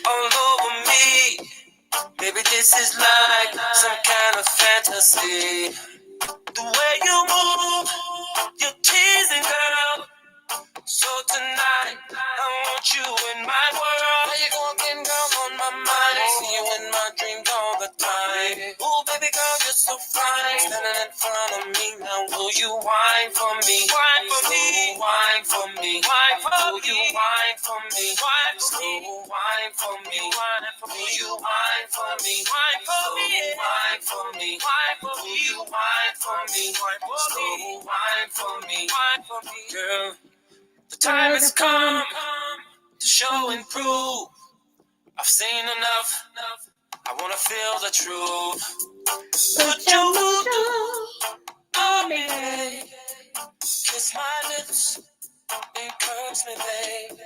all over me. Maybe this is like some kind of fantasy. The way you move, you're teasing, girl. So tonight, I want you in my world. How you walking, girl, on my mind? I see you in my dreams all the time. Ooh, baby girl, you're so fine. Standing in front of me now. Will you whine for me? Whine for me. Whine for me. Whine for me. Will you whine for me? Whine for me. Whine for me. Whine for me. Will you whine for me? Whine for me. Whine for me. Whine for me. Will you whine for me? Whine for me. Whine for me. Whine for me, girl. The time has come to show and prove. I've seen enough. I wanna feel the truth. Put your voodoo on me. Kiss my lips, encourage me, babe.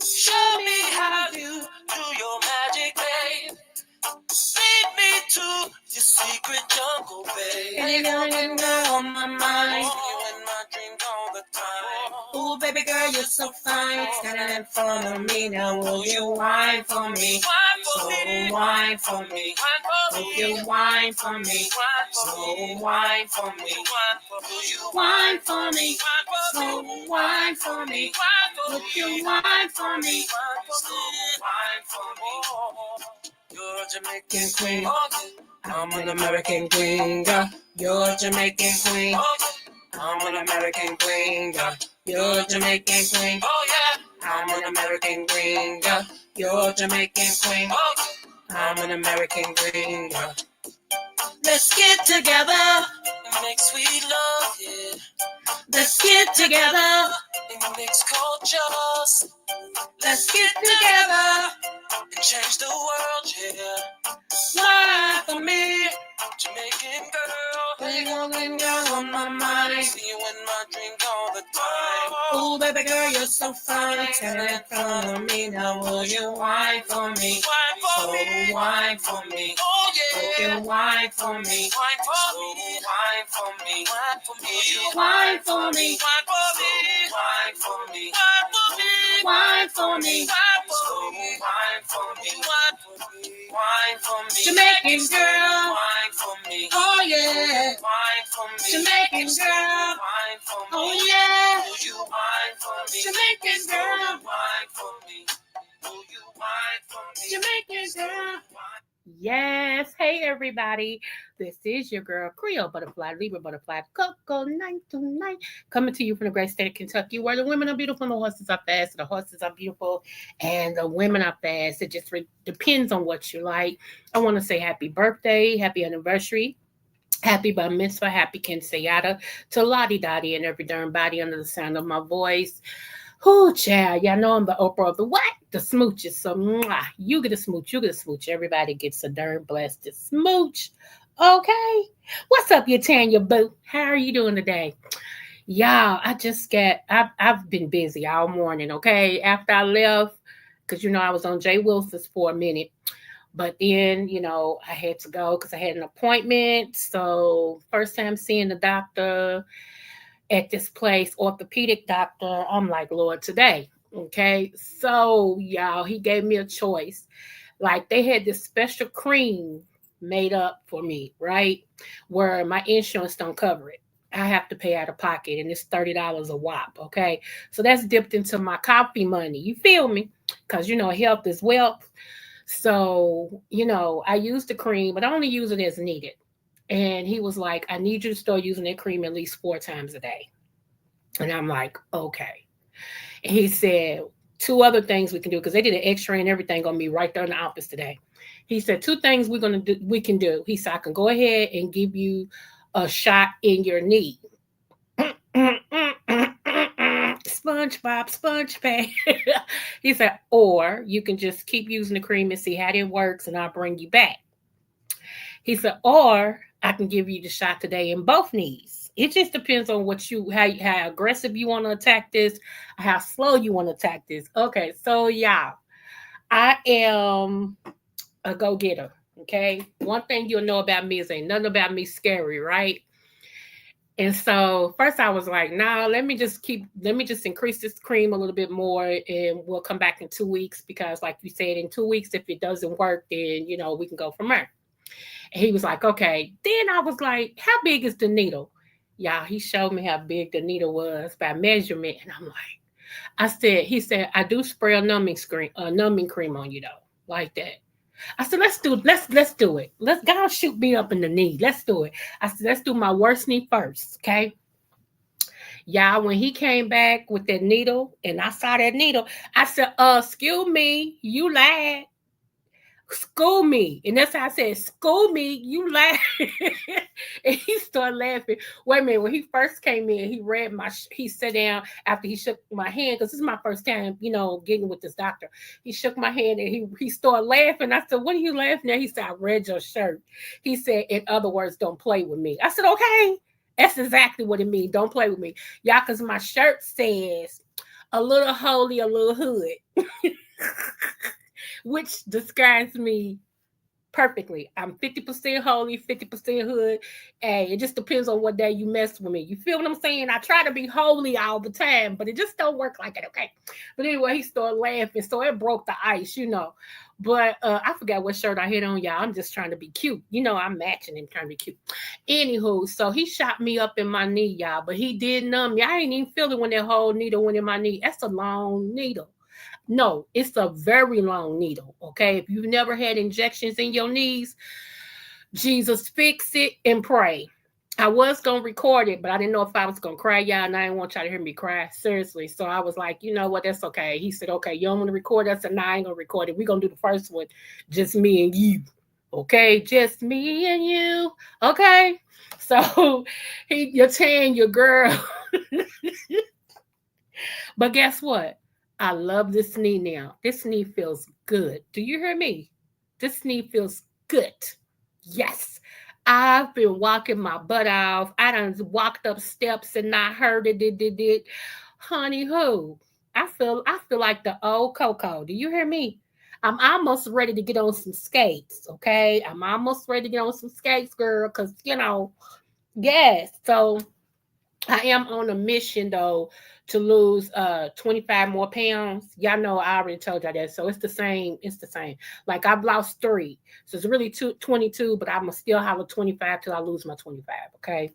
Show me how you do your magic, babe. Lead me to your secret jungle, babe. And you're on my mind. You in my dreams all the time. Ooh, baby girl, you're so fine. Standing in front of me now. Will you whine for me? So whine for me. Will you whine for me? So whine for me. Will you whine for me? So whine for me. Will you whine for me? So whine for me. You're a Jamaican queen. I'm an American queen, girl. You're a Jamaican queen. I'm an American queen, girl. You're a Jamaican queen. Oh yeah. I'm an American queen, girl. You're a Jamaican queen. I'm an American queen, girl. Let's get together and make sweet love, yeah. Let's get together and mix cultures. Let's get together and change the world, yeah. Fly for me, Jamaican girl. Jamaican girl on my mind. See you in my dreams all the time. Ooh, baby girl, you're so fine. Standing in front of me now. Will you whine for me? Whine for me. Whine for me. Oh yeah. Will you whine for me? Whine for me. Whine for me. Whine for me. Will you whine for me? Whine for me. Whine for me. Whine for me. Whine for me. Whine for me. Whine for me. Wine for me, Jamaican girl. Wine for me, oh yeah. Wine for me, Jamaican girl. Wine for me, oh yeah. Will you wine for me, Jamaican girl? Wine for me, will you wine for me, Jamaican girl? Yes, hey everybody. This is your girl Creole Butterfly, Libra Butterfly, Coco 929, coming to you from the great state of Kentucky, where the women are beautiful and the horses are fast, the horses are beautiful, and the women are fast. It just depends on what you like. I want to say happy birthday, happy anniversary. Happy bar mitzvah, happy quinceañera to Lottie Dottie and every darn body under the sound of my voice. Oh, child, y'all know I'm the Oprah of the what? The smooches. So, mwah, you get a smooch, you get a smooch. Everybody gets a darn blessed smooch. Okay. What's up, you Tanya Boo? How are you doing today? Y'all, I've been busy all morning, okay? After I left, because, I was on Jay Wilson's for a minute. But then, I had to go because I had an appointment. So, first time seeing the doctor at this place, orthopedic doctor. I'm like, Lord, today. Okay. So, y'all, he gave me a choice. Like, they had this special cream made up for me, right? Where my insurance don't cover it. I have to pay out of pocket, and it's $30 a whop. Okay. So that's dipped into my coffee money. You feel me? Because, health is wealth. So, I use the cream, but I only use it as needed. And he was like, I need you to start using that cream at least 4 times a day. And I'm like, okay. And he said, two other things we can do, because they did an x-ray and everything on me right there in the office today. He said, two things we can do. He said, I can go ahead and give you a shot in your knee. SpongeBob, SpongeBob. He said, or you can just keep using the cream and see how it works, and I'll bring you back. He said, or I can give you the shot today in both knees. It just depends on how aggressive you want to attack this, how slow you want to attack this. Okay, so y'all, I am a go-getter. Okay, one thing you'll know about me is ain't nothing about me scary, right? And so first I was like, no, let me just increase this cream a little bit more and we'll come back in 2 weeks because like you said, in 2 weeks, if it doesn't work, then, we can go from there. And he was like, okay. Then I was like, how big is the needle? Y'all, he showed me how big the needle was by measurement. And I'm like, he said, I do spray a numbing cream on you though, like that. I said, let's do it. Let's go shoot me up in the knee. Let's do it. I said, let's do my worst knee first. Okay. Y'all, when he came back with that needle and I saw that needle, I said, excuse me, you lied. School me. And that's how I said, school me, you lied. And he started laughing. Wait a minute, when he first came in, he sat down after he shook my hand, because this is my first time, getting with this doctor. He shook my hand and he started laughing. I said, what are you laughing at? He said, I read your shirt. He said, in other words, don't play with me. I said, okay. That's exactly what it means. Don't play with me. Y'all, because my shirt says, a little holy, a little hood. Which describes me perfectly. I'm 50% holy, 50% hood. Hey, it just depends on what day you mess with me. You feel what I'm saying? I try to be holy all the time, but it just don't work like that, okay? But anyway, he started laughing, so it broke the ice. But I forgot what shirt I had on, y'all. I'm just trying to be cute. I'm matching him, trying to be cute. Anywho, so he shot me up in my knee, y'all, but he did numb me. I ain't even feel it when that whole needle went in my knee. That's a long needle. No, it's a very long needle. Okay. If you've never had injections in your knees, Jesus, fix it and pray. I was gonna record it, but I didn't know if I was gonna cry, y'all, and I didn't want y'all to hear me cry. Seriously. So I was like, you know what, that's okay. He said, okay, you don't want to record us, and I ain't gonna record it. We're gonna do the first one, just me and you. Okay, just me and you. Okay. So you're tearing your girl. But guess what? I love this knee now. This knee feels good. Do you hear me? This knee feels good. Yes. I've been walking my butt off. I done walked up steps and not heard it. Honey who? I feel like the old Coco. Do you hear me? I'm almost ready to get on some skates, okay? I'm almost ready to get on some skates, girl, because yes. So I am on a mission though to lose 25 more pounds. Y'all know I already told y'all that. So it's the same. Like I've lost 3. So it's really 22, but I'm gonna still have a 25 till I lose my 25. Okay.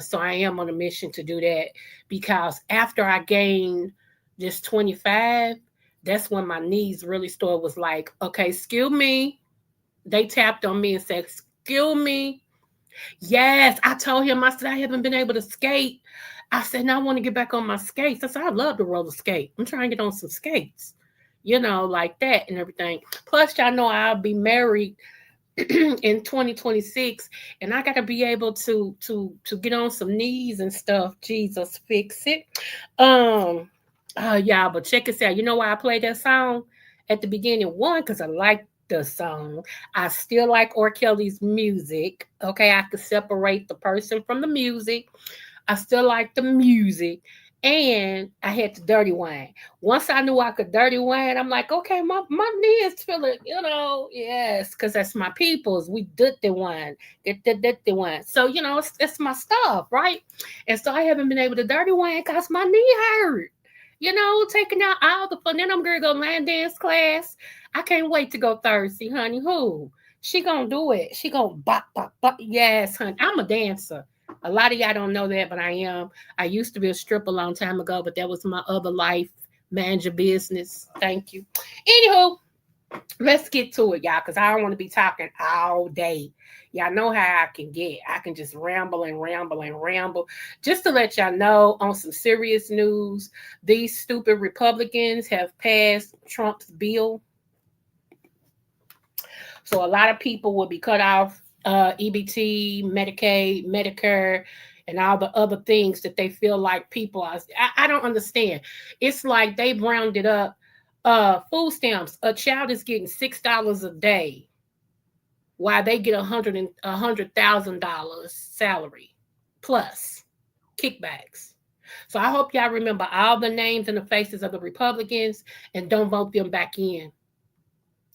So I am on a mission to do that because after I gained this 25, that's when my knees really started was like, okay, excuse me. They tapped on me and said, excuse me. Yes, I told him, I said, I haven't been able to skate. I said, now I want to get back on my skates. I said, I love to roller skate. I'm trying to get on some skates, like that and everything. Plus, y'all know I'll be married in 2026 and I got to be able to get on some knees and stuff. Jesus, fix it. Um, yeah, but check this out. You know why I played that song at the beginning? One, because I like the song. I still like R. Kelly's music. Okay, I could separate the person from the music. I still like the music. And I had the dirty wine. Once I knew I could dirty wine, I'm like, okay, my knee is feeling, yes, because that's my people's. We did the wine, did the wine. So, it's my stuff, right? And so I haven't been able to dirty wine because my knee hurt. Taking out all the fun. Then I'm gonna go line dance class. I can't wait to go Thursday, honey. Who? She gonna do it. She gonna bop, bop, bop. Yes, honey. I'm a dancer. A lot of y'all don't know that, but I am. I used to be a stripper a long time ago, but that was my other life. Manage your business. Thank you. Anywho, let's get to it, y'all, because I don't want to be talking all day. Y'all know how I can get. I can just ramble and ramble and ramble. Just to let y'all know, on some serious news, these stupid Republicans have passed Trump's bill. So a lot of people will be cut off EBT, Medicaid, Medicare, and all the other things that they feel like people are. I don't understand. It's like they've rounded up food stamps. A child is getting $6 a day, while they get $100,000 salary plus kickbacks. So I hope y'all remember all the names and the faces of the Republicans and don't vote them back in.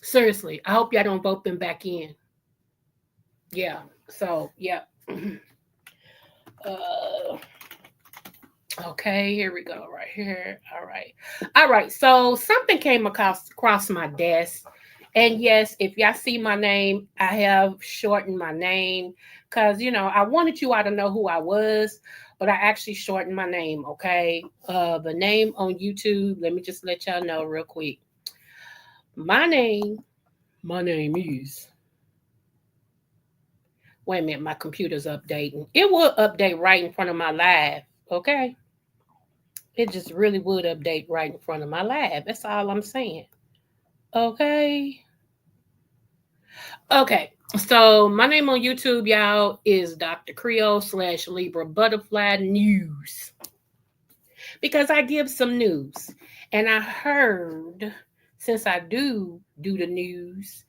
Seriously, I hope y'all don't vote them back in. Yeah. So yeah. Uh, okay, here we go. Right here. All right. All right. So something came across my desk. And yes, if y'all see my name, I have shortened my name because, I wanted you all to know who I was, but I actually shortened my name. Okay. The name on YouTube, let me just let y'all know real quick. My name, my name is. Wait a minute, my computer's updating. It will update right in front of my live. Okay. It just really would update right in front of my live. That's all I'm saying. Okay. Okay. So my name on YouTube, y'all, is Dr.Creole / Libra Butterfly News. Because I give some news. And I heard since I do the news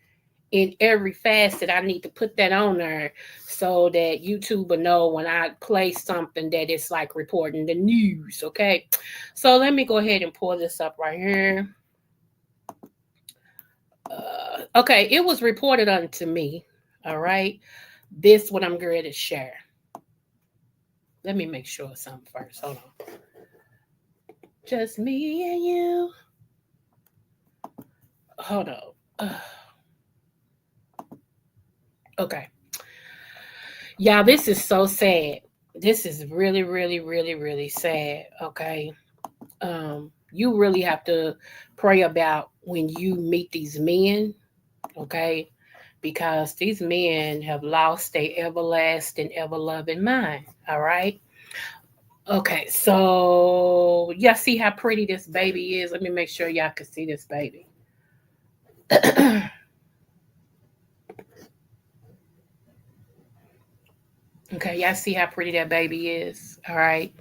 in every facet, I need to put that on there so that YouTube will know when I play something that it's like reporting the news. Okay. So let me go ahead and pull this up right here. Okay, it was reported unto me. All right, this what I'm going to share. Let me make sure something first. Hold on. Just me and you. Hold on. Okay, y'all, this is so sad. This is really, really, really, really sad. Okay, you really have to pray about when you meet these men. Okay, because these men have lost their everlasting, ever loving mind. All right. Okay, so y'all see how pretty this baby is? Let me make sure y'all can see this baby. Okay, y'all see how pretty that baby is. All right.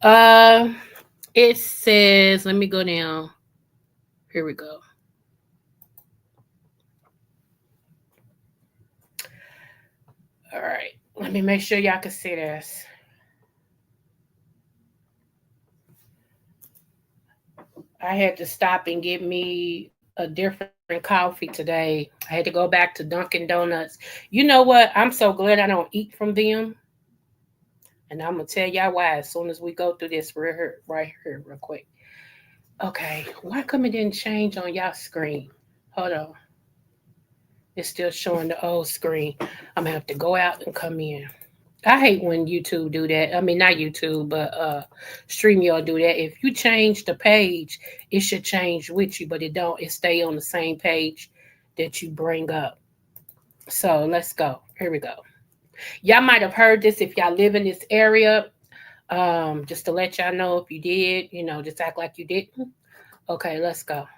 Uh it says, let me go down. Here we go. All right. Let me make sure y'all can see this. I had to stop and get me a different coffee today. I had to go back to Dunkin' Donuts. You know what? I'm so glad I don't eat from them. And I'm gonna tell y'all why as soon as we go through this right here, real quick. Okay, why come it didn't change on y'all screen? Hold on, it's still showing the old screen. I'm gonna have to go out and come in. I hate when YouTube do that. I mean, not YouTube, but StreamYard do that. If you change the page, it should change with you, but it don't. It stay on the same page that you bring up. So let's go. Here we go. Y'all might have heard this if y'all live in this area. Just to let y'all know if you did, just act like you didn't. Okay, let's go.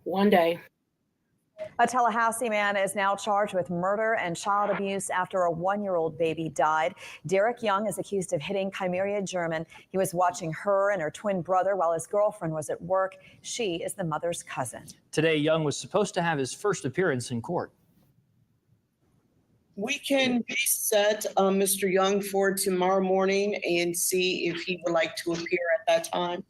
One day. A Tallahassee man is now charged with murder and child abuse after a 1-year-old baby died. Derek Young is accused of hitting Chimeria German. He was watching her and her twin brother while his girlfriend was at work. She is the mother's cousin. Today, Young was supposed to have his first appearance in court. We can set Mr. Young for tomorrow morning and see if he would like to appear at that time.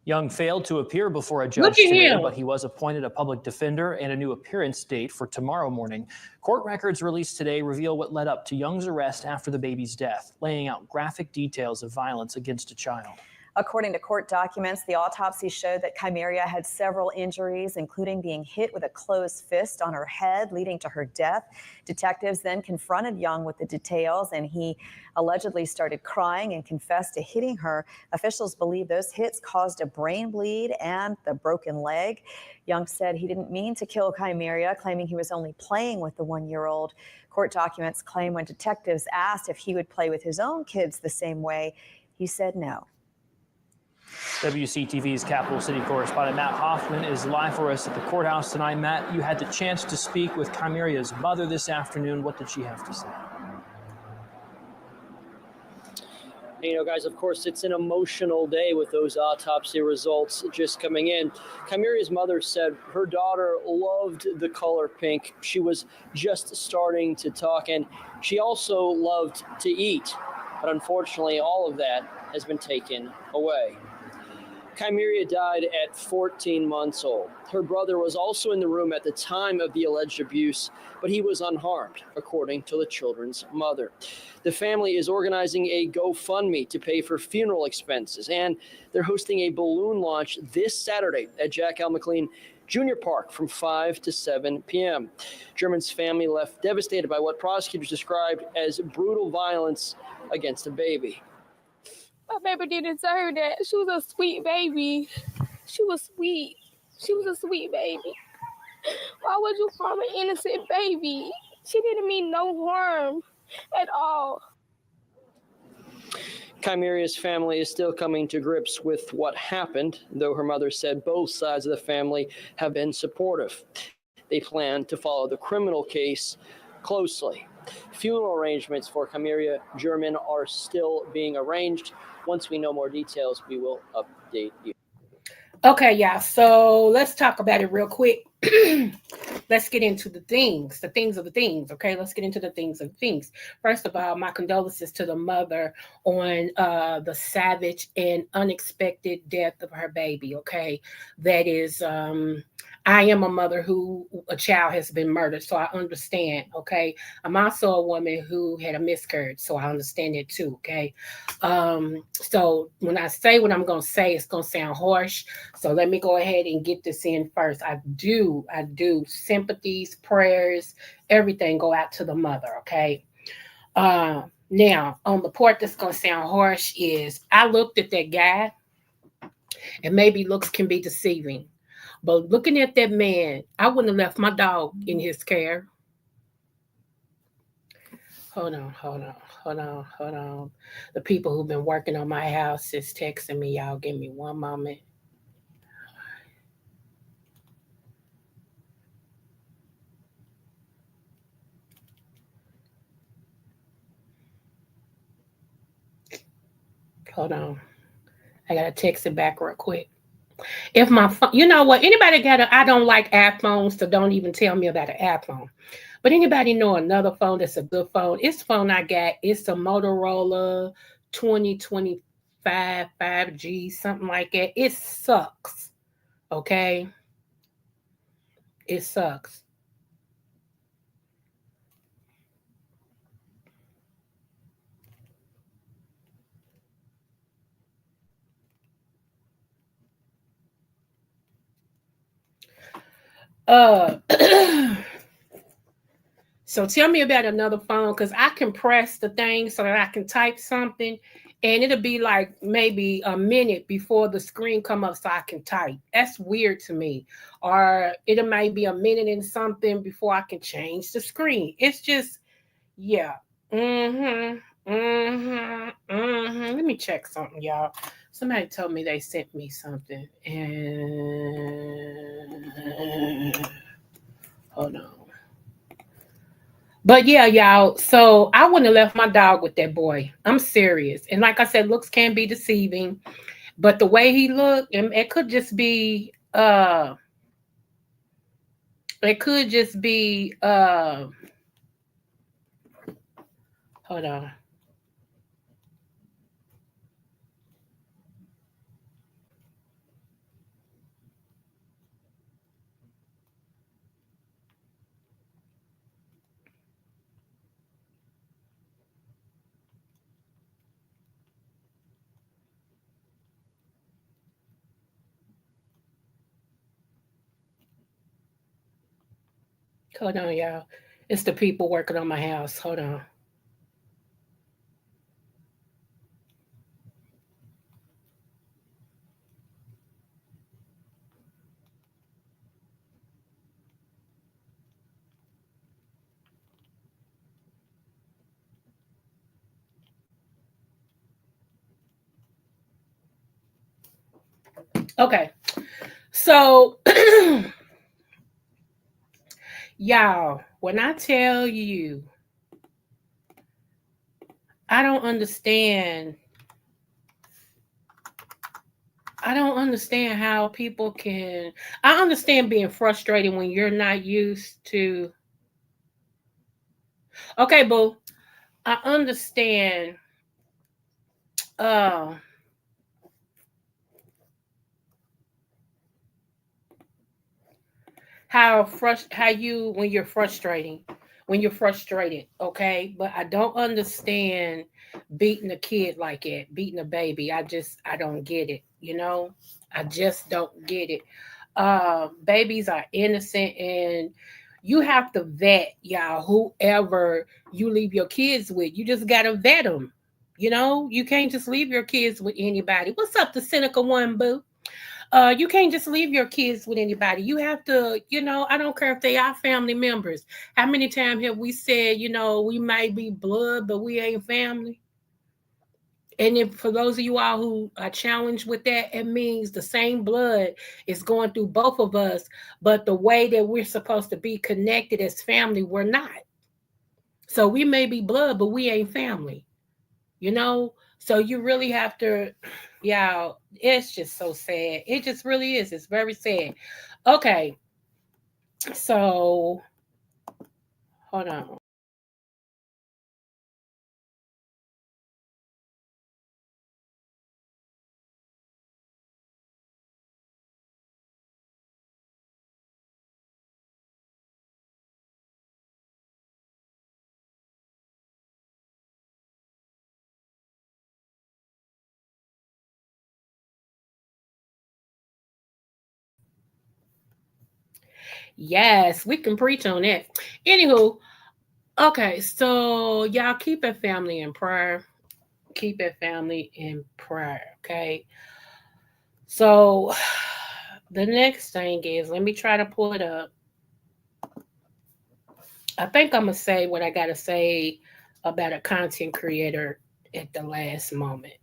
Young failed to appear before a judge today, but he was appointed a public defender and a new appearance date for tomorrow morning. Court records released today reveal what led up to Young's arrest after the baby's death, laying out graphic details of violence against a child. According to court documents, the autopsy showed that Chimeria had several injuries, including being hit with a closed fist on her head, leading to her death. Detectives then confronted Young with the details, and he allegedly started crying and confessed to hitting her. Officials believe those hits caused a brain bleed and the broken leg. Young said he didn't mean to kill Chimeria, claiming he was only playing with the 1-year-old. Court documents claim when detectives asked if he would play with his own kids the same way, he said no. WCTV's Capital City correspondent Matt Hoffman is live for us at the courthouse tonight. Matt, you had the chance to speak with Chimeria's mother this afternoon. What did she have to say? Guys, of course, it's an emotional day with those autopsy results just coming in. Chimeria's mother said her daughter loved the color pink. She was just starting to talk, and she also loved to eat. But unfortunately, all of that has been taken away. Chimeria died at 14 months old. Her brother was also in the room at the time of the alleged abuse, but he was unharmed, according to the children's mother. The family is organizing a GoFundMe to pay for funeral expenses, and they're hosting a balloon launch this Saturday at Jack L. McLean Junior Park from 5 to 7 p.m. German's family left devastated by what prosecutors described as brutal violence against a baby. My baby didn't deserve that. She was a sweet baby. She was sweet. She was a sweet baby. Why would you harm an innocent baby? She didn't mean no harm at all. Chimeria's family is still coming to grips with what happened, though her mother said both sides of the family have been supportive. They plan to follow the criminal case closely. Funeral arrangements for Chimeria German are still being arranged. Once we know more details, we will update you. Okay, y'all. So let's talk about it real quick. Let's get into the things of the things. Okay, let's get into the things of things. First of all, my condolences to the mother on the savage and unexpected death of her baby. Okay, that is, I am a mother who a child has been murdered, so I understand. Okay, I'm also a woman who had a miscarriage, so I understand it too. Okay, so when I say what I'm gonna say, it's gonna sound harsh. So let me go ahead and get this in first. I do sympathies, prayers, everything go out to the mother, okay? Now, on the part that's going to sound harsh is I looked at that guy, and maybe looks can be deceiving, but looking at that man, I wouldn't have left my dog in his care. Hold on. The people who've been working on my house is texting me. Y'all give me one moment. Hold on. I got to text it back real quick. If my phone, you know what? Anybody I don't like iPhones, so don't even tell me about an iPhone. But anybody know another phone that's a good phone? It's the phone I got. It's a Motorola 2025 5G, something like that. It sucks. Okay? It sucks. So tell me about another phone, because I can press the thing so that I can type something, and it'll be like maybe a minute before the screen come up so I can type. That's weird to me. Or it might be a minute and something before I can change the screen. It's just, yeah. Let me check something, y'all. Somebody told me they sent me something. And hold on. But yeah, y'all. So I wouldn't have left my dog with that boy. I'm serious. And like I said, looks can be deceiving. But the way he looked, and it could just be hold on. Hold on, y'all. It's the people working on my house. Hold on. Okay. So y'all, when I tell you, I don't understand I don't understand how people can. I understand being frustrated when you're not used to. Okay, boo. I understand. Uh, how you when you're frustrating when you're frustrated, okay, but I don't understand beating a kid like it, beating a baby. I don't get it, I just don't get it. Babies are innocent, and you have to vet, y'all, whoever you leave your kids with. You just gotta vet them. You can't just leave your kids with anybody. What's up, the cynical one, boo? You can't just leave your kids with anybody. You have to, I don't care if they are family members. How many times have we said, we might be blood, but we ain't family? And if for those of you all who are challenged with that, it means the same blood is going through both of us, but the way that we're supposed to be connected as family, we're not. So we may be blood, but we ain't family, you know? So you really have to, yeah, it's just so sad. It just really is. It's very sad. Okay, so hold on. Yes, we can preach on that. Anywho, okay, so y'all keep it family in prayer. Keep it family in prayer, okay? So the next thing is, let me try to pull it up. I think I'm gonna say what I gotta say about a content creator at the last moment.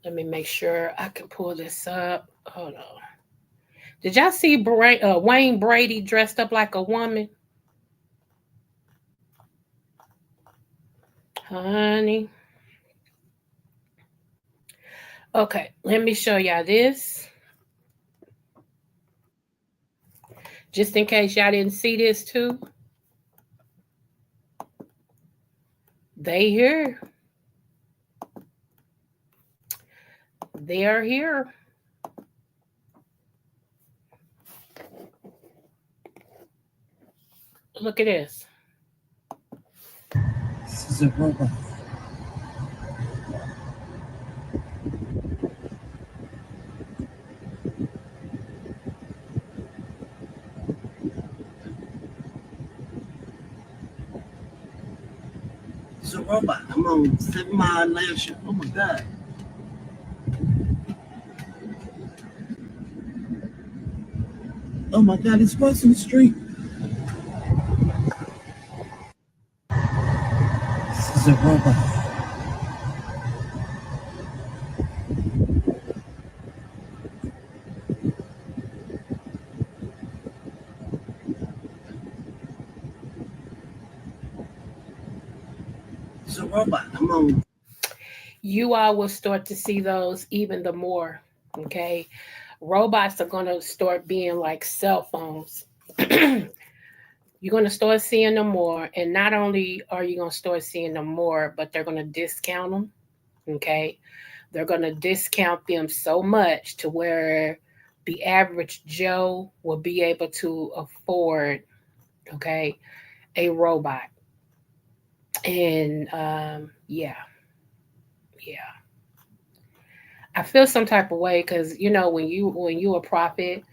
Let me make sure I can pull this up. Hold on. Did y'all see Wayne Brady dressed up like a woman? Honey. Okay, let me show y'all this. Just in case y'all didn't see this too. They here. They are here. Look at this. This is a robot. It's a robot. I'm on 7 Mile last year. Oh my God. Oh my God, it's crossing the street. This is a robot. It's a robot. I'm on. You all will start to see those even the more. Okay. Robots are going to start being like cell phones. You're going to start seeing them more. And not only are you going to start seeing them more, but they're going to discount them. Okay. They're going to discount them so much to where the average Joe will be able to afford, okay, a robot. And yeah, yeah. I feel some type of way because when you a prophet,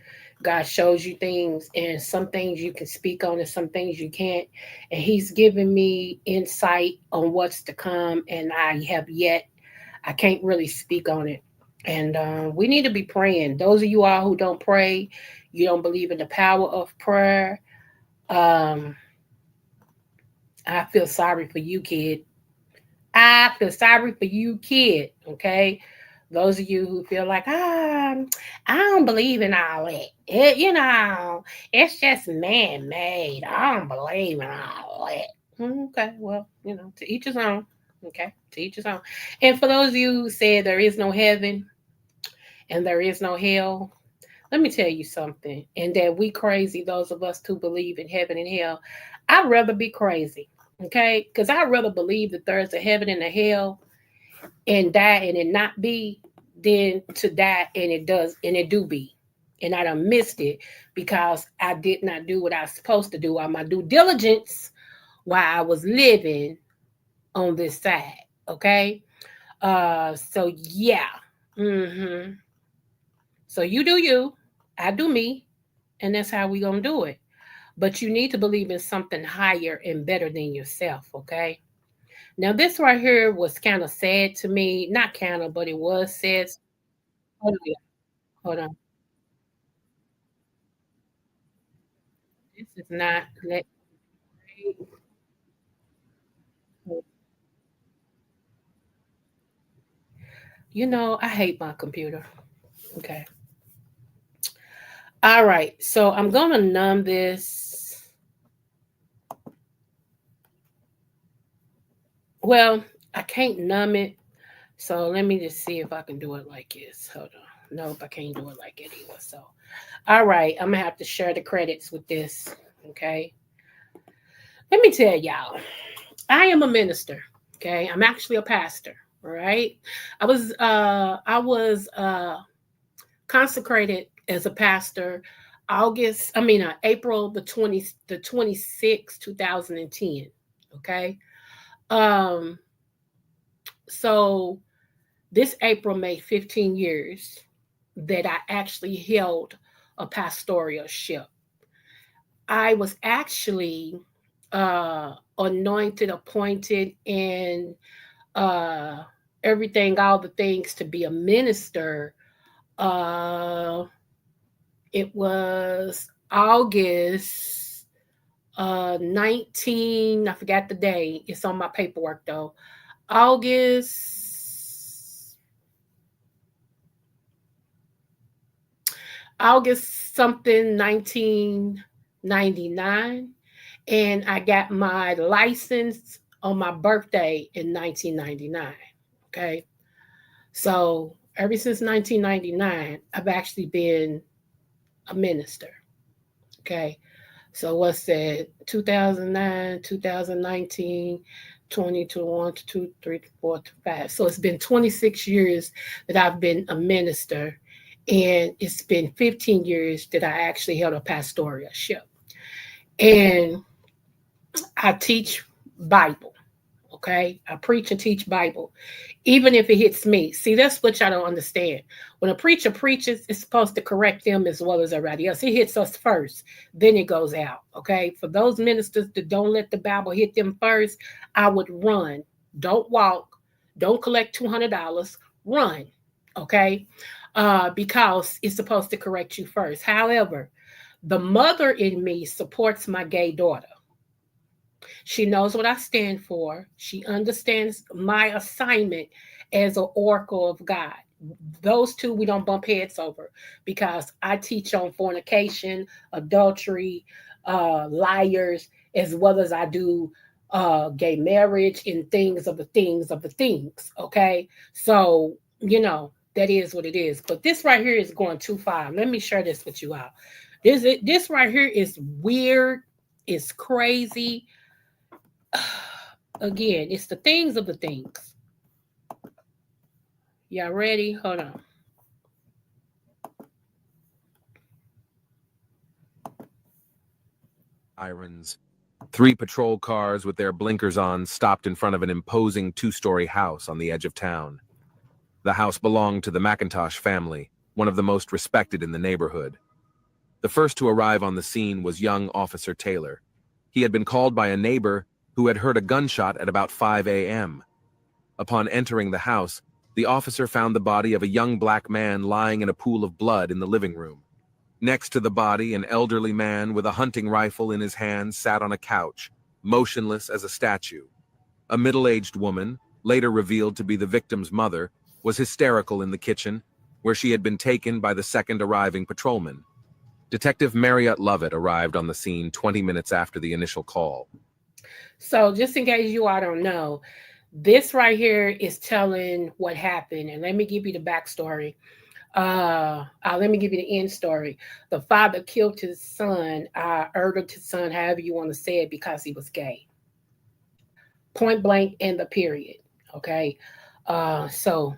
God shows you things, and some things you can speak on, and some things you can't. And He's given me insight on what's to come, and I can't really speak on it. And we need to be praying. Those of you all who don't pray, you don't believe in the power of prayer. Um, I feel sorry for you, kid. I feel sorry for you, kid. Okay. Those of you who feel like, I don't believe in all that. It's just man made. I don't believe in all that. Okay, well, to each his own. Okay, teach his own. And for those of you who said there is no heaven and there is no hell, let me tell you something. And that we crazy, those of us who believe in heaven and hell, I'd rather be crazy. Okay, because I'd rather believe that there's a heaven and a hell and die and it not be than to die and it does and it do be. And I done missed it because I did not do what I was supposed to do on my due diligence while I was living on this side. Okay. So yeah. Mm-hmm. So you do you, I do me, and that's how we gonna do it. But you need to believe in something higher and better than yourself, okay? Now this right here was kind of sad to me. Not kind of, but it was sad. Hold on. Hold on. This is not let you know, I hate my computer. Okay. All right. So I'm gonna numb this. Well, I can't numb it. So let me just see if I can do it like this. Hold on. Nope, I can't do it like it either. So all right, I'm gonna have to share the credits with this. Okay. Let me tell y'all, I am a minister. Okay. I'm actually a pastor. All right. I was consecrated as a pastor April the 26th, 2010. Okay. Um, so this April made 15 years that I actually held a pastoralship. I was actually anointed, appointed, and uh, everything, all the things to be a minister. Uh, it was August 19, I forgot the day. It's on my paperwork though. August something 1999, and I got my license on my birthday in 1999. Okay. So ever since 1999, I've actually been a minister. Okay. So what's that? 2009, 2019, 2021, 2, 3, 4, 5. So it's been 26 years that I've been a minister. And it's been 15 years that I actually held a pastoralship. And I teach Bible. Okay. I preach and teach Bible, even if it hits me. See, that's what y'all don't understand. When a preacher preaches, it's supposed to correct them as well as everybody else. It hits us first, then it goes out. Okay. For those ministers that don't let the Bible hit them first, I would run. Don't walk. Don't collect $200. Run. Okay. Because it's supposed to correct you first. However, the mother in me supports my gay daughter. She knows what I stand for. She understands my assignment as an oracle of God. Those two we don't bump heads over because I teach on fornication, adultery, liars, as well as I do gay marriage and things of the things of the things. Okay. So, you know, that is what it is. But this right here is going too far. Let me share this with you all. This right here is weird. It's crazy. Again, it's the things of the things. Y'all ready? Hold on. Irons. 3 patrol cars with their blinkers on stopped in front of an imposing 2-story house on the edge of town. The house belonged to the McIntosh family, one of the most respected in the neighborhood. The first to arrive on the scene was young Officer Taylor. He had been called by a neighbor who had heard a gunshot at about 5 a.m. Upon entering the house, the officer found the body of a young black man lying in a pool of blood in the living room. Next to the body, an elderly man with a hunting rifle in his hand sat on a couch, motionless as a statue. A middle-aged woman, later revealed to be the victim's mother, was hysterical in the kitchen, where she had been taken by the second arriving patrolman. Detective Marriott Lovett arrived on the scene 20 minutes after the initial call. So just in case you all don't know, This right here is telling what happened. And let me give you the backstory. Let me give you the end story. The father killed his son, murdered his son, however you want to say it, because he was gay. Point blank in the period. Okay. So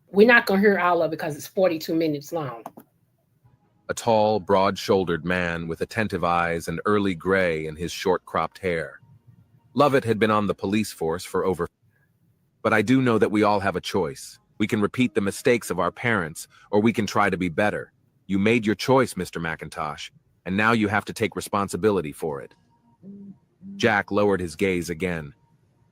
we're not going to hear all of it because it's 42 minutes long. A tall, broad-shouldered man with attentive eyes and early gray in his short-cropped hair. Lovett had been on the police force for over... But I do know that we all have a choice. We can repeat the mistakes of our parents, or we can try to be better. You made your choice, Mr. McIntosh, and now you have to take responsibility for it. Jack lowered his gaze again.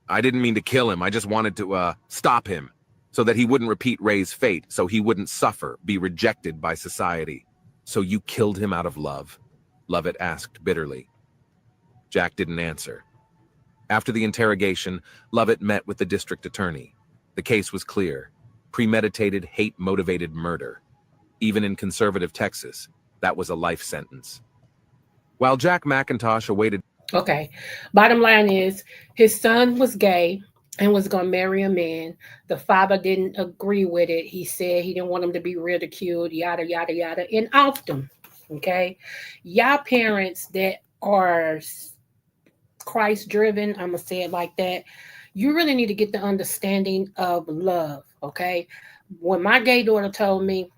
I didn't mean to kill him. I just wanted to, stop him, so that he wouldn't repeat Ray's fate, so he wouldn't suffer, be rejected by society. So you killed him out of love? Lovett asked bitterly. Jack didn't answer. After the interrogation, Lovett met with the district attorney. The case was clear. Premeditated, hate-motivated murder. Even in conservative Texas, that was a life sentence. While Jack McIntosh awaited... Okay. Bottom line is, his son was gay and was going to marry a man. The father didn't agree with it. He said he didn't want him to be ridiculed, yada, yada, yada, and offed him. Okay? Y'all parents that are Christ-driven, I'm going to say it like that, you really need to get the understanding of love, okay? When my gay daughter told me,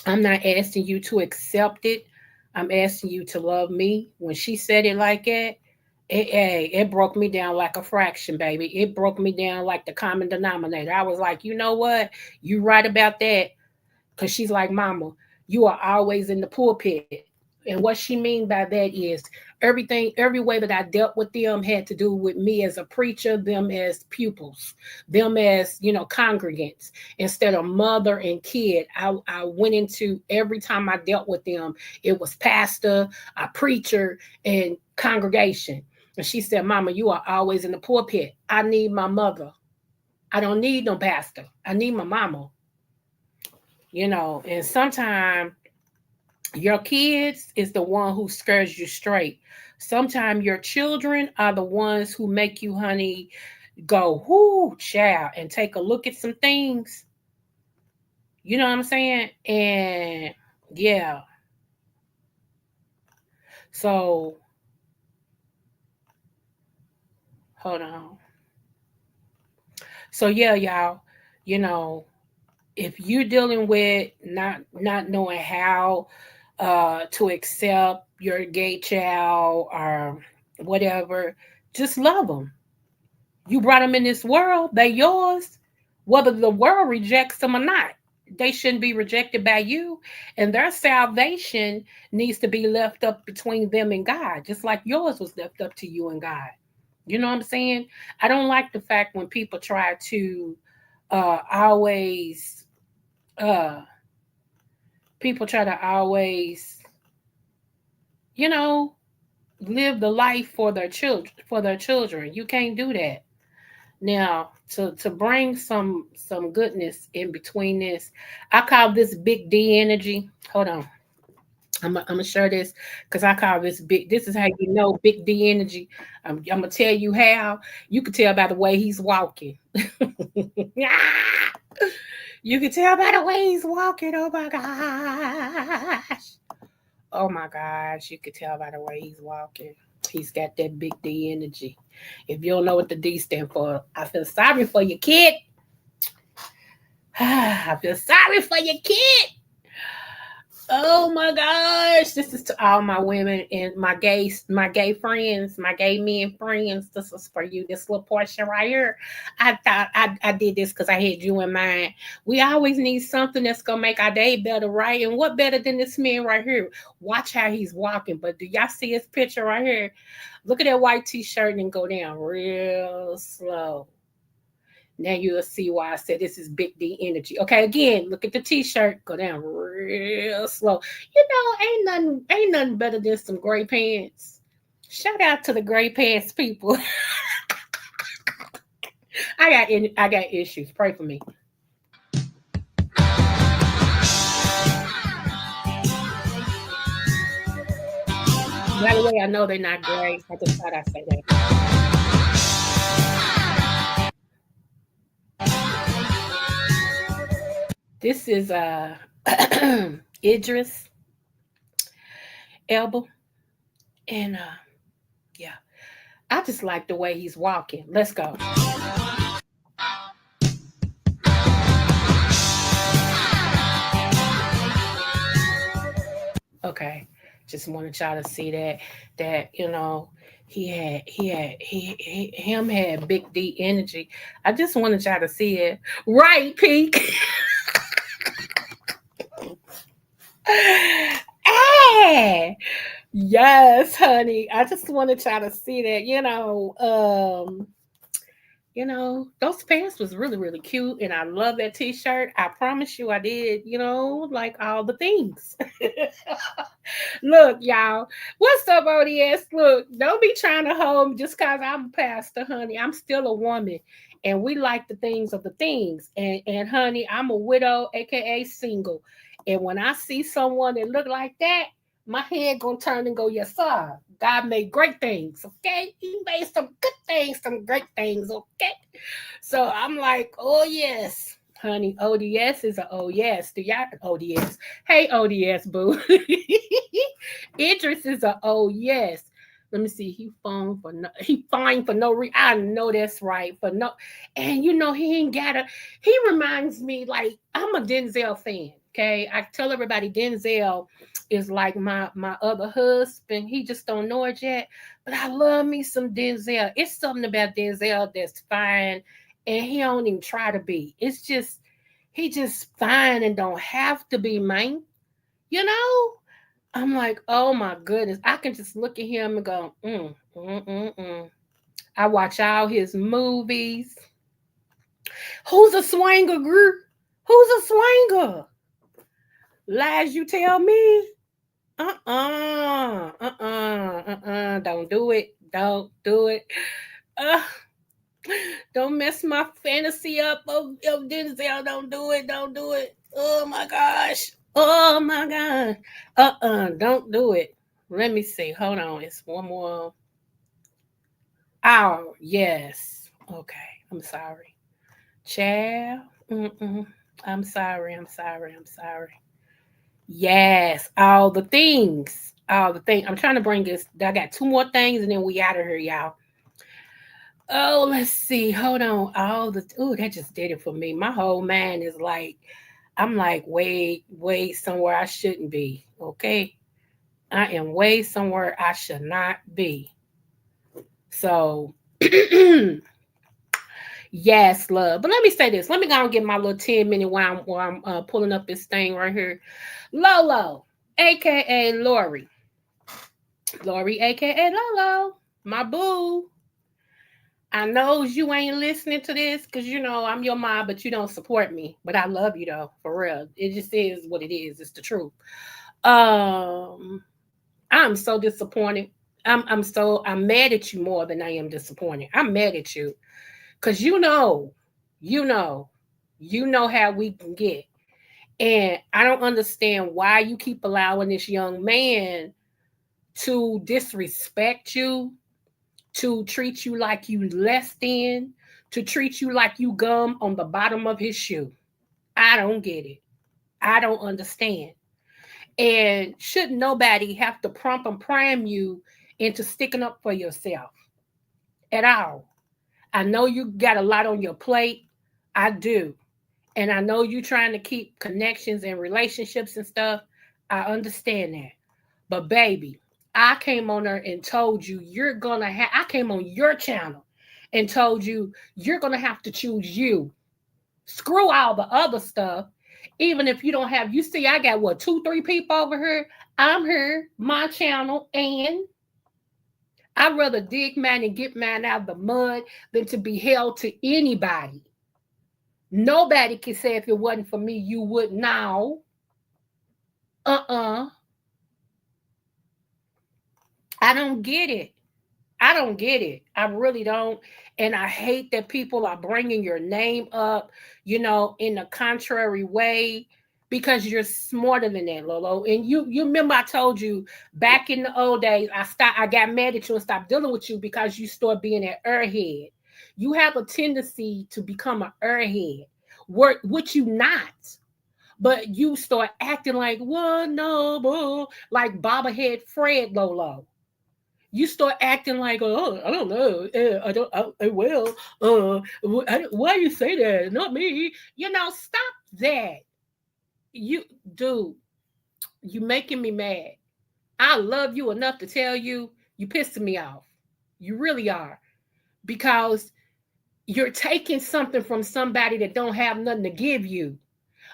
I'm not asking you to accept it, I'm asking you to love me. When she said it like that, it broke me down like a fraction, baby. It broke me down like the common denominator. I was like, you know what? You right about that. Because she's like, Mama, you are always in the pulpit. And what she mean by that is every way that I dealt with them had to do with me as a preacher, them as pupils, them as, congregants. Instead of mother and kid, I went into, every time I dealt with them, it was pastor, a preacher, and congregation. And she said, Mama, you are always in the pulpit. I need my mother. I don't need no pastor. I need my mama. And sometimes your kids is the one who scares you straight. Sometimes your children are the ones who make you, honey, go, whoo, child, and take a look at some things. You know what I'm saying? And yeah. So, hold on. So yeah, y'all, if you're dealing with not knowing how to accept your gay child or whatever, just love them. You brought them in this world, they're yours. Whether the world rejects them or not, they shouldn't be rejected by you. And their salvation needs to be left up between them and God, just like yours was left up to you and God. You know what I'm saying? I don't like the fact when people try to always live the life for their children. You can't do that. Now, to bring some goodness in between this, I call this big D energy. Hold on. I'm gonna share this because I call this big. This is how you know big D energy. I'm gonna tell you how. You can tell by the way he's walking. You can tell by the way he's walking. Oh my gosh. Oh my gosh. You can tell by the way he's walking. He's got that big D energy. If you don't know what the D stand for, I feel sorry for your kid. I feel sorry for your kid. Oh my gosh. This is to all my women and my gay friends, my gay men friends. This is for you. This little portion right here. I thought I did this because I had you in mind. We always need something that's going to make our day better, right? And what better than this man right here? Watch how he's walking. But do y'all see his picture right here? Look at that white t-shirt and go down real slow. Now you'll see why I said this is big D energy. Okay, again, look at the t-shirt. Go down real slow. Ain't nothing better than some gray pants. Shout out to the gray pants people. I got issues. Pray for me. By the way, I know they're not gray. I just thought I'd say that. This is Idris Elba. And yeah, I just like the way he's walking. Let's go. Okay, just wanted y'all to see that him had big D energy. I just wanted y'all to see it. Right, Pink. Hey, yes, honey. I just wanted y'all to see that. Those pants was really, really cute, and I love that t-shirt. I promise you I did, like all the things. Look, y'all, what's up, ODS? Look, don't be trying to hold me just because I'm a pastor, honey. I'm still a woman, and we like the things of the things. And honey, I'm a widow, aka single. And when I see someone that look like that, my head gonna turn and go, yes, sir. God made great things, okay? He made some good things, some great things, okay? So I'm like, oh yes, honey. ODS is a oh yes. Do y'all ODS? Hey ODS boo. Idris is a oh yes. Let me see. He fine for no reason. I know that's right. For no, and he ain't gotta. He reminds me like I'm a Denzel fan. Okay, I tell everybody Denzel is like my other husband. He just don't know it yet, but I love me some Denzel. It's something about Denzel that's fine, and he don't even try to be. It's just he just fine and don't have to be, man. You know. I'm like, oh my goodness. I can just look at him and go, I watch all his movies. Who's a swinger, girl? Who's a swinger? Lies you tell me? Don't do it. Don't do it. Don't mess my fantasy up of Denzel. Don't do it. Don't do it. Oh my gosh. Oh my God. Don't do it. Let me see. Hold on. It's one more. Oh, yes. Okay. I'm sorry. Child. I'm sorry. I'm sorry. I'm sorry. Yes. All the things. All the things. I'm trying to bring this. I got two more things and then we out of here, y'all. Oh, let's see. Hold on. That just did it for me. My whole mind is like, I'm like way somewhere I shouldn't be. Okay. I am way somewhere I should not be. So, yes, love. But let me say this. Let me go and get my little 10-minute while I'm pulling up this thing right here. Lolo, a.k.a. Lori. Lori, a.k.a. Lolo. My boo. I know you ain't listening to this because, I'm your mom, but you don't support me. But I love you, though, for real. It just is what it is. It's the truth. I'm so disappointed. I'm mad at you more than I am disappointed. I'm mad at you because you know how we can get. And I don't understand why you keep allowing this young man to disrespect you, to treat you like you less than, to treat you like you gum on the bottom of his shoe. I don't get it. I don't understand. And shouldn't nobody have to prompt and prime you into sticking up for yourself at all? I know you got a lot on your plate. I do. And I know you're trying to keep connections and relationships and stuff. I understand that. But baby, I came on there and told you I came on your channel and told you you're going to have to choose you. Screw all the other stuff. Even if you don't have, you see, I got what, 2-3 people over here. I'm here, my channel, and I'd rather dig mine and get mine out of the mud than to be held to anybody. Nobody can say if it wasn't for me, you would now. I don't get it. I don't get it. I really don't. And I hate that people are bringing your name up, in a contrary way, because you're smarter than that, Lolo. And you remember I told you back in the old days, I got mad at you and stopped dealing with you because you started being an airhead. You have a tendency to become an airhead, which you not. But you start acting like, well, no, bro, like bobblehead Fred Lolo. You start acting like, oh, I don't know, I will. Why you say that? Not me. Stop that. Dude, you making me mad. I love you enough to tell you, you pissing me off. You really are. Because you're taking something from somebody that don't have nothing to give you.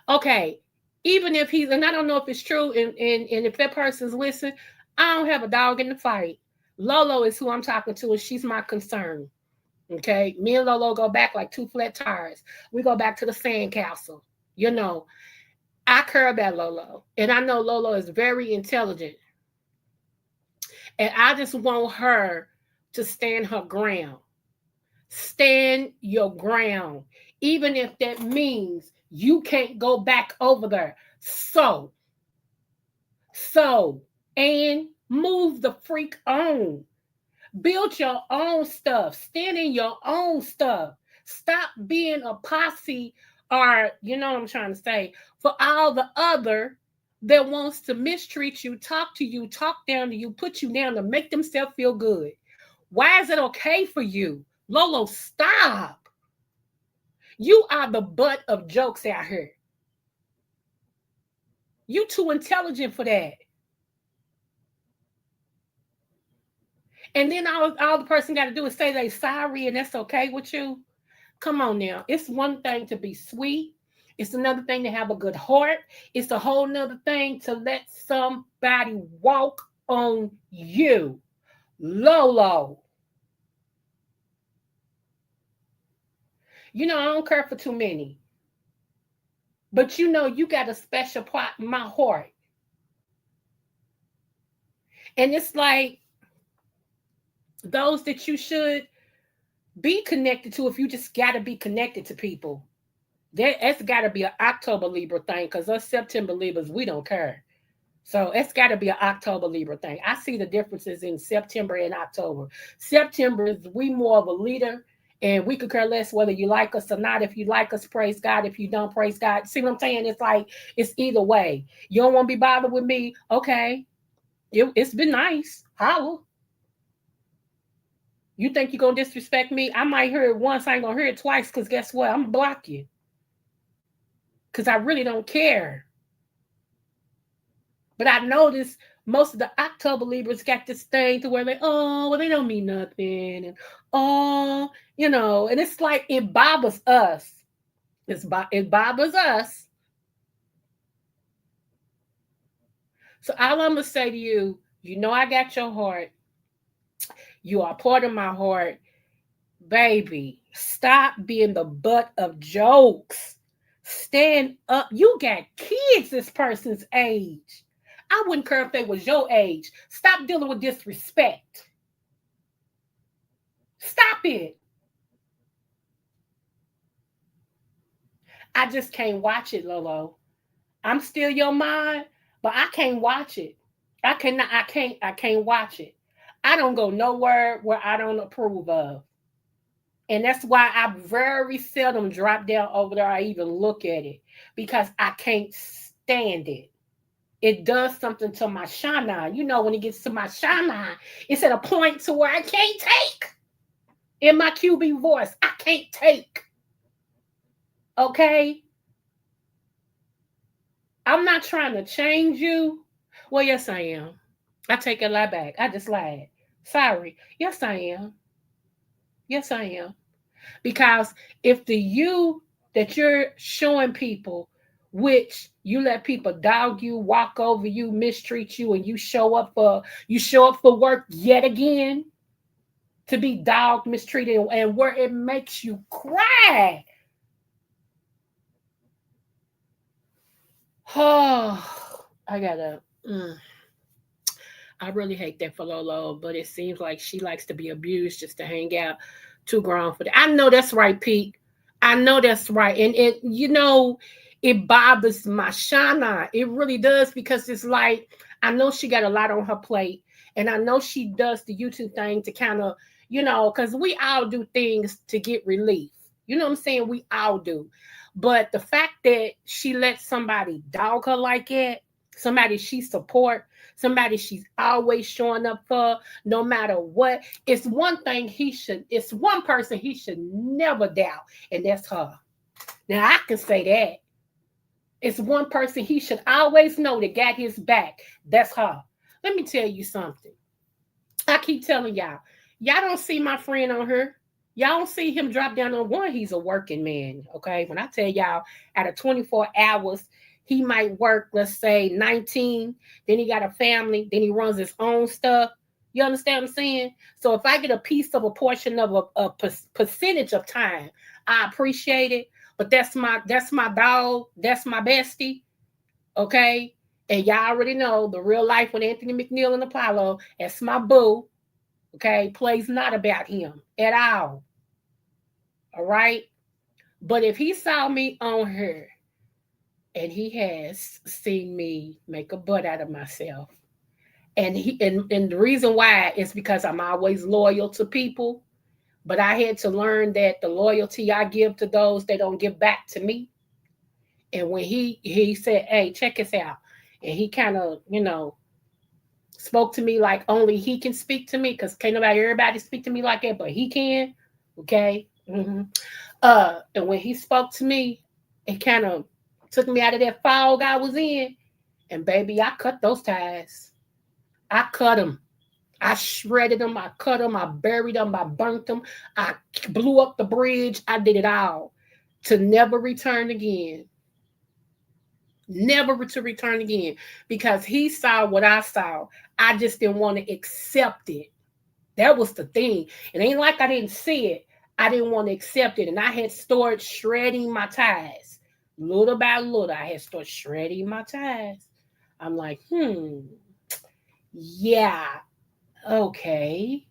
Okay, even if he's, and I don't know if it's true, and if that person's listening, I don't have a dog in the fight. Lolo is who I'm talking to, and she's my concern. Okay, me and Lolo go back like two flat tires. We go back to the sand castle. I care about Lolo, and I know Lolo is very intelligent, and I just want her to stand her ground. Stand your ground, even if that means you can't go back over there. So, and move the freak on. Build your own stuff. Stand in your own stuff. Stop being a posse, or, you know what I'm trying to say, for all the other that wants to mistreat you, talk down to you, put you down to make themselves feel good. Why is it okay for you? Lolo, stop. You are the butt of jokes out here. You too intelligent for that. And then all the person got to do is say they sorry, and that's okay with you. Come on now. It's one thing to be sweet. It's another thing to have a good heart. It's a whole nother thing to let somebody walk on you. Lolo. I don't care for too many. But you got a special part in my heart. And it's like those that you should be connected to, if you just got to be connected to people. That's got to be an October Libra thing, because us September Libras, we don't care. So it's got to be an October Libra thing. I see the differences in September and October. September is we more of a leader, and we could care less whether you like us or not. If you like us, praise God. If you don't, praise God. See what I'm saying? It's like, it's either way. You don't want to be bothered with me? Okay. It's been nice. Holla. You think you're going to disrespect me? I might hear it once. I ain't going to hear it twice, because guess what? I'm going to block you. Because I really don't care. But I noticed most of the October Libras got this thing to where they don't mean nothing. And, and it's like, it bothers us. It bothers us. So all I'm going to say to you, I got your heart. You are part of my heart. Baby, stop being the butt of jokes. Stand up. You got kids this person's age. I wouldn't care if they was your age. Stop dealing with disrespect. Stop it. I just can't watch it, Lolo. I'm still your mind, but I can't watch it. I can't watch it. I don't go nowhere where I don't approve of. And that's why I very seldom drop down over there. I even look at it, because I can't stand it. It does something to my shana. When it gets to my shana, it's at a point to where I can't take. In my QB voice, I can't take. Okay? I'm not trying to change you. Well, yes, I am. I take a lie back. I just lied. Sorry. Yes, I am. Yes, I am. Because if the you that you're showing people, which you let people dog you, walk over you, mistreat you, and you show up for work yet again to be dogged, mistreated, and where it makes you cry. Oh, I really hate that for Lolo, but it seems like she likes to be abused just to hang out. Too grown for that. I know that's right, Pete. I know that's right. And it bothers my shana. It really does, because it's like, I know she got a lot on her plate, and I know she does the YouTube thing to kind of, because we all do things to get relief. You know what I'm saying? We all do. But the fact that she let somebody dog her like that, somebody she support, somebody she's always showing up for, no matter what, it's one person he should never doubt, and that's her. Now I can say that. It's one person he should always know that got his back. That's her. Let me tell you something. I keep telling y'all don't see my friend on her. Y'all don't see him drop down on one. He's a working man. Okay. When I tell y'all out of 24 hours, he might work, let's say 19. Then he got a family. Then he runs his own stuff. You understand what I'm saying? So if I get a piece of a portion of a percentage of time, I appreciate it. But that's my dog. That's my bestie. Okay. And y'all already know the real life with Anthony McNeil and Apollo. That's my boo. Okay. Plays not about him at all. All right. But if he saw me on her and he has seen me make a butt out of myself, and the reason why is because I'm always loyal to people, but I had to learn that the loyalty I give to those, they don't give back to me. And when he said, hey, check this out, and he kind of, spoke to me like only he can speak to me, because can't everybody speak to me like that, but he can. Okay. Mm-hmm. And when he spoke to me, it kind of took me out of that fog I was in. And baby, I cut those ties. I cut them. I shredded them. I cut them. I buried them. I burnt them. I blew up the bridge. I did it all to never return again. Never to return again, because he saw what I saw. I just didn't want to accept it. That was the thing. It ain't like I didn't see it. I didn't want to accept it. And I had started shredding my ties. Little by little, I had started shredding my ties. I'm like, yeah, okay.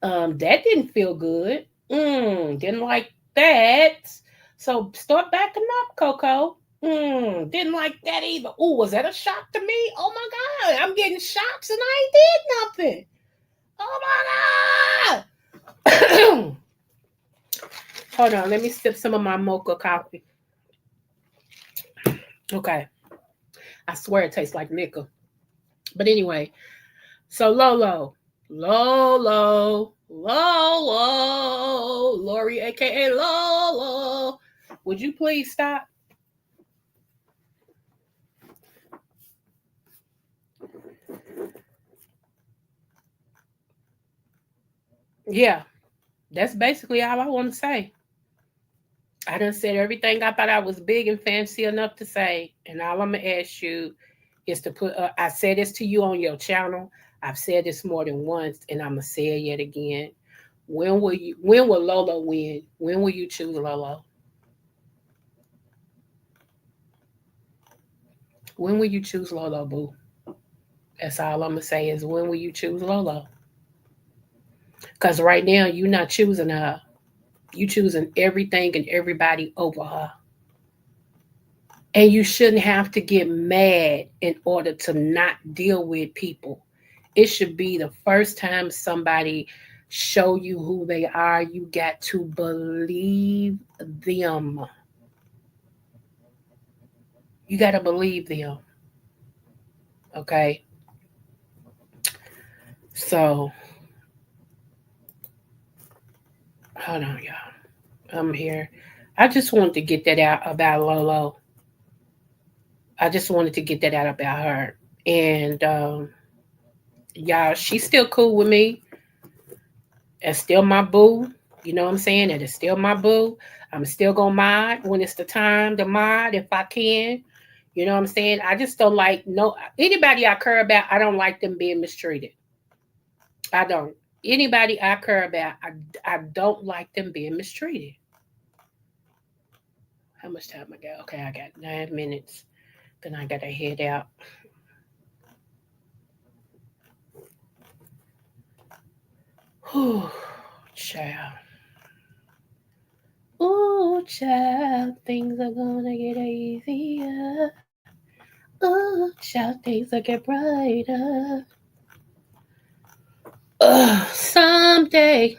That didn't feel good. Didn't like that. So start backing up, Coco. Didn't like that either. Oh, was that a shock to me? Oh my God, I'm getting shocks and I ain't did nothing. Oh my God. Hold on, let me sip some of my mocha coffee. Okay. I swear it tastes like liquor. But anyway, so Lolo, Lori, aka Lolo, would you please stop? Yeah, that's basically all I want to say. I done said everything I thought I was big and fancy enough to say, and all I'm gonna ask you is to put. I said this to you on your channel. I've said this more than once, and I'm gonna say it yet again. When will Lolo win? When will you choose Lolo? When will you choose Lolo, boo? That's all I'm gonna say is when will you choose Lolo? Because right now you're not choosing her. You choosing everything and everybody over her. And you shouldn't have to get mad in order to not deal with people. It should be the first time somebody show you who they are, you got to believe them. You got to believe them. Okay? So, hold on, y'all. I'm here. I just wanted to get that out about Lolo. I just wanted to get that out about her. And y'all, she's still cool with me. That's still my boo. You know what I'm saying? That is still my boo. I'm still gonna mod when it's the time to mod if I can. You know what I'm saying? I just don't like anybody I care about. I don't like them being mistreated. I don't. Anybody I care about, I don't like them being mistreated. How much time I got? Okay, I got 9 minutes. Then I gotta head out. Whew, child. Ooh, child, things are gonna get easier. Ooh, child, things will get brighter. Someday.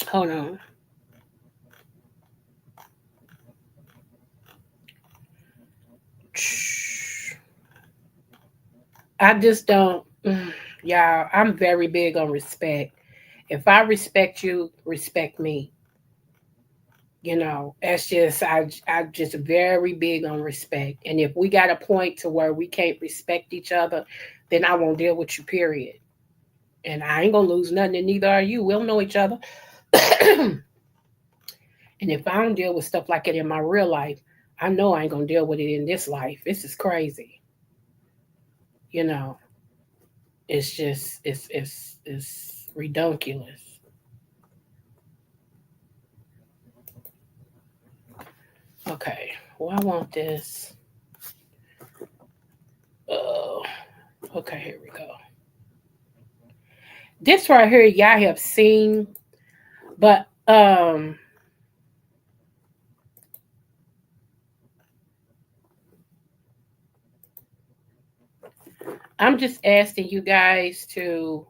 Hold on. I just don't, y'all, I'm very big on respect. If I respect you, respect me. You know, that's just I just very big on respect. And if we got a point to where we can't respect each other, then I won't deal with you, period. And I ain't gonna lose nothing, and neither are you. We'll know each other. And if I don't deal with stuff like it in my real life, I know I ain't gonna deal with it in this life. This is crazy. You know, it's just it's redonkulous. Okay, well, I want this. Oh, okay, here we go. This right here, y'all have seen, but I'm just asking you guys to.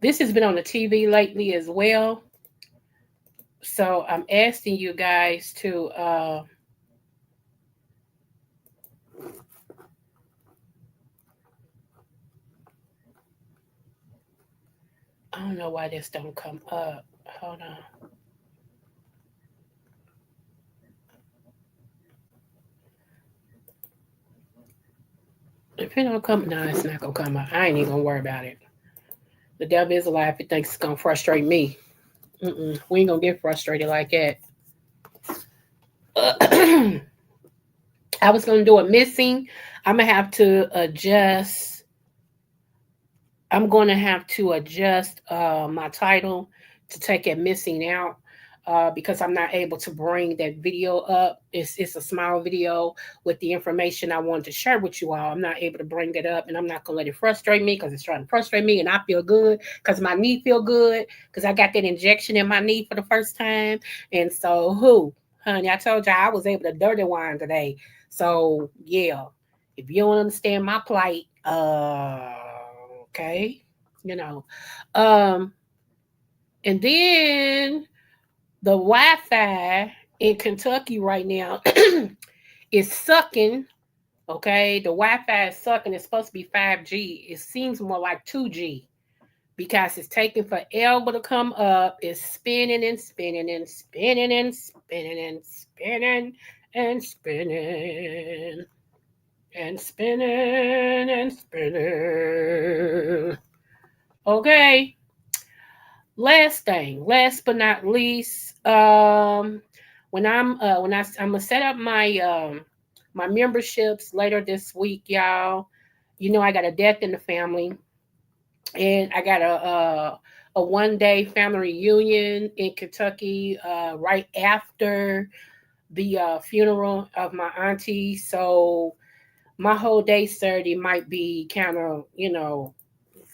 This has been on the TV lately as well. So I'm asking you guys to I don't know why this don't come up. Hold on. If it don't come, no, it's not gonna come up. I ain't even gonna worry about it. The devil is alive. If it thinks it's gonna frustrate me, we ain't gonna get frustrated like that. I was gonna do a missing. I'm gonna have to adjust. I'm gonna have to adjust my title to take it missing out. Because I'm not able to bring that video up. It's a small video with the information I wanted to share with you all. I'm not able to bring that up, and I'm not gonna let it frustrate me because it's trying to frustrate me, and I feel good because my knee feel good because I got that injection in my knee for the first time. And so, honey, I told you I was able to dirty wine today. So yeah, if you don't understand my plight, okay, you know, and then the Wi-Fi in Kentucky right now is sucking. Okay, the Wi-Fi is sucking. It's supposed to be 5G. It seems more like 2G because it's taking forever to come up. It's spinning and spinning and spinning and spinning and spinning and spinning and spinning and spinning. Okay. Last but not least, when I'm gonna set up my memberships later this week, y'all. You know I got a death in the family, and I got a 1-day family reunion in Kentucky right after the funeral of my auntie. So my whole day Saturday might be kind of,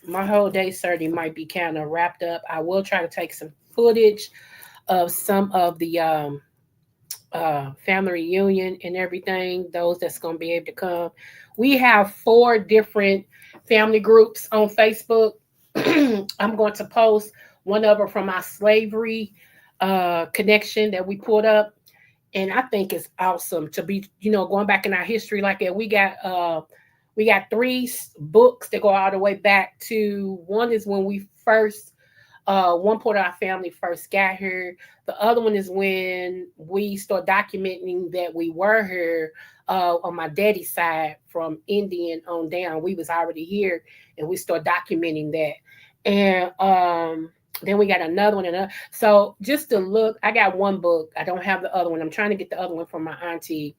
my whole day Saturday might be kind of wrapped up. I will try to take some footage of some of the family reunion and everything, those that's going to be able to come. We have 4 different family groups on Facebook. I'm going to post one of them from our slavery connection that we put up. And I think it's awesome to be, going back in our history like that. We got 3 books that go all the way back to, one is when we first, one part of our family first got here. The other one is when we start documenting that we were here on my daddy's side from Indian on down. We was already here, and we start documenting that. And then we got another one. So just to look, I got 1 book. I don't have the other one. I'm trying to get the other one from my auntie.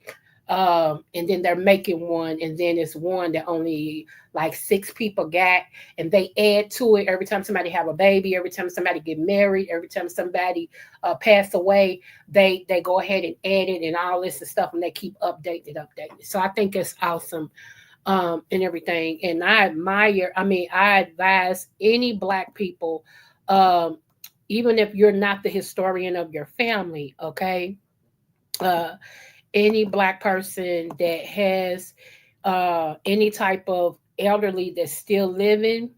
And then they're making one, and then it's one that only like 6 people got, and they add to it every time somebody have a baby, every time somebody get married, every time somebody pass away, they go ahead and add it and all this and stuff, and they keep updating. So I think it's awesome and everything. And I advise any Black people, even if you're not the historian of your family, okay, any Black person that has any type of elderly that's still living,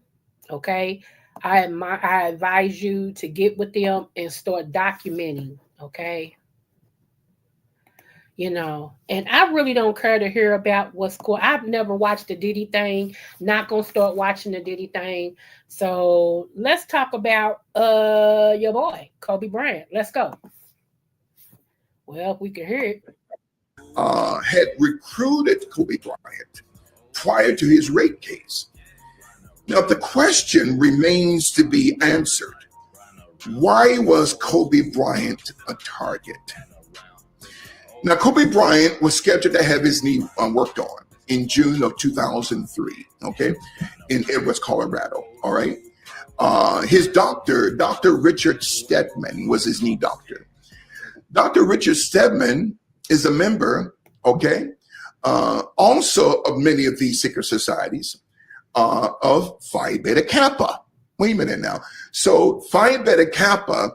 okay, I advise you to get with them and start documenting, okay. you know. And I really don't care to hear about what's going. I've never watched the Diddy thing. Not gonna start watching the Diddy thing. So let's talk about your boy Kobe Bryant. Let's go. Well, we can hear it. Had recruited Kobe Bryant prior to his rape case. Now the question remains to be answered. Why was Kobe Bryant a target? Now, Kobe Bryant was scheduled to have his knee worked on in June of 2003, okay, in Edwards, Colorado, all right? His doctor, Dr. Richard Stedman, was his knee doctor. Dr. Richard Stedman is a member, okay, also of many of these secret societies of Phi Beta Kappa. Wait a minute now. So Phi Beta Kappa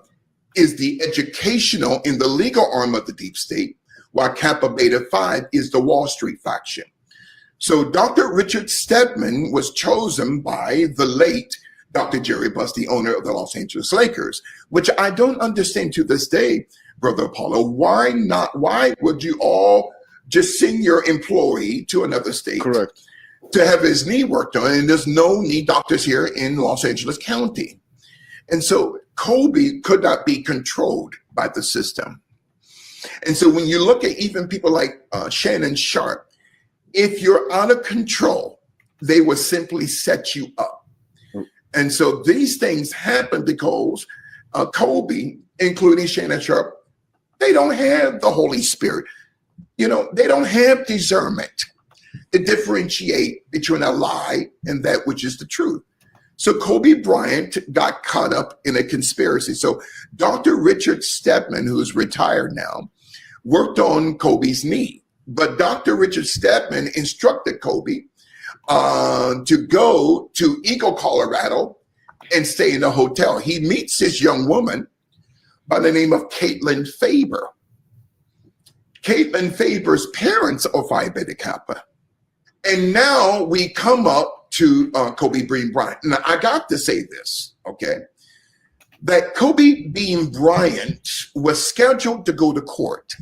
is the educational and the legal arm of the deep state, while Kappa Beta Phi is the Wall Street faction. So Dr. Richard Stedman was chosen by the late Dr. Jerry Buss, the owner of the Los Angeles Lakers, which I don't understand to this day, Brother Apollo. Why not? Why would you all just send your employee to another state? Correct. To have his knee worked on, and there's no knee doctors here in Los Angeles County. And so Kobe could not be controlled by the system. And so when you look at even people like Shannon Sharp, if you're out of control, they will simply set you up. And so these things happen because Kobe, including Shannon Sharp, they don't have the Holy Spirit. You know, they don't have discernment to differentiate between a lie and that which is the truth. So Kobe Bryant got caught up in a conspiracy. So Dr. Richard Stedman, who's retired now, worked on Kobe's knee. But Dr. Richard Stedman instructed Kobe to go to Eagle, Colorado, and stay in a hotel. He meets this young woman by the name of Caitlin Faber. Caitlin Faber's parents are Phi Beta Kappa. And now we come up to Kobe Bean Bryant. Now, I got to say this, okay, that Kobe Bean Bryant was scheduled to go to court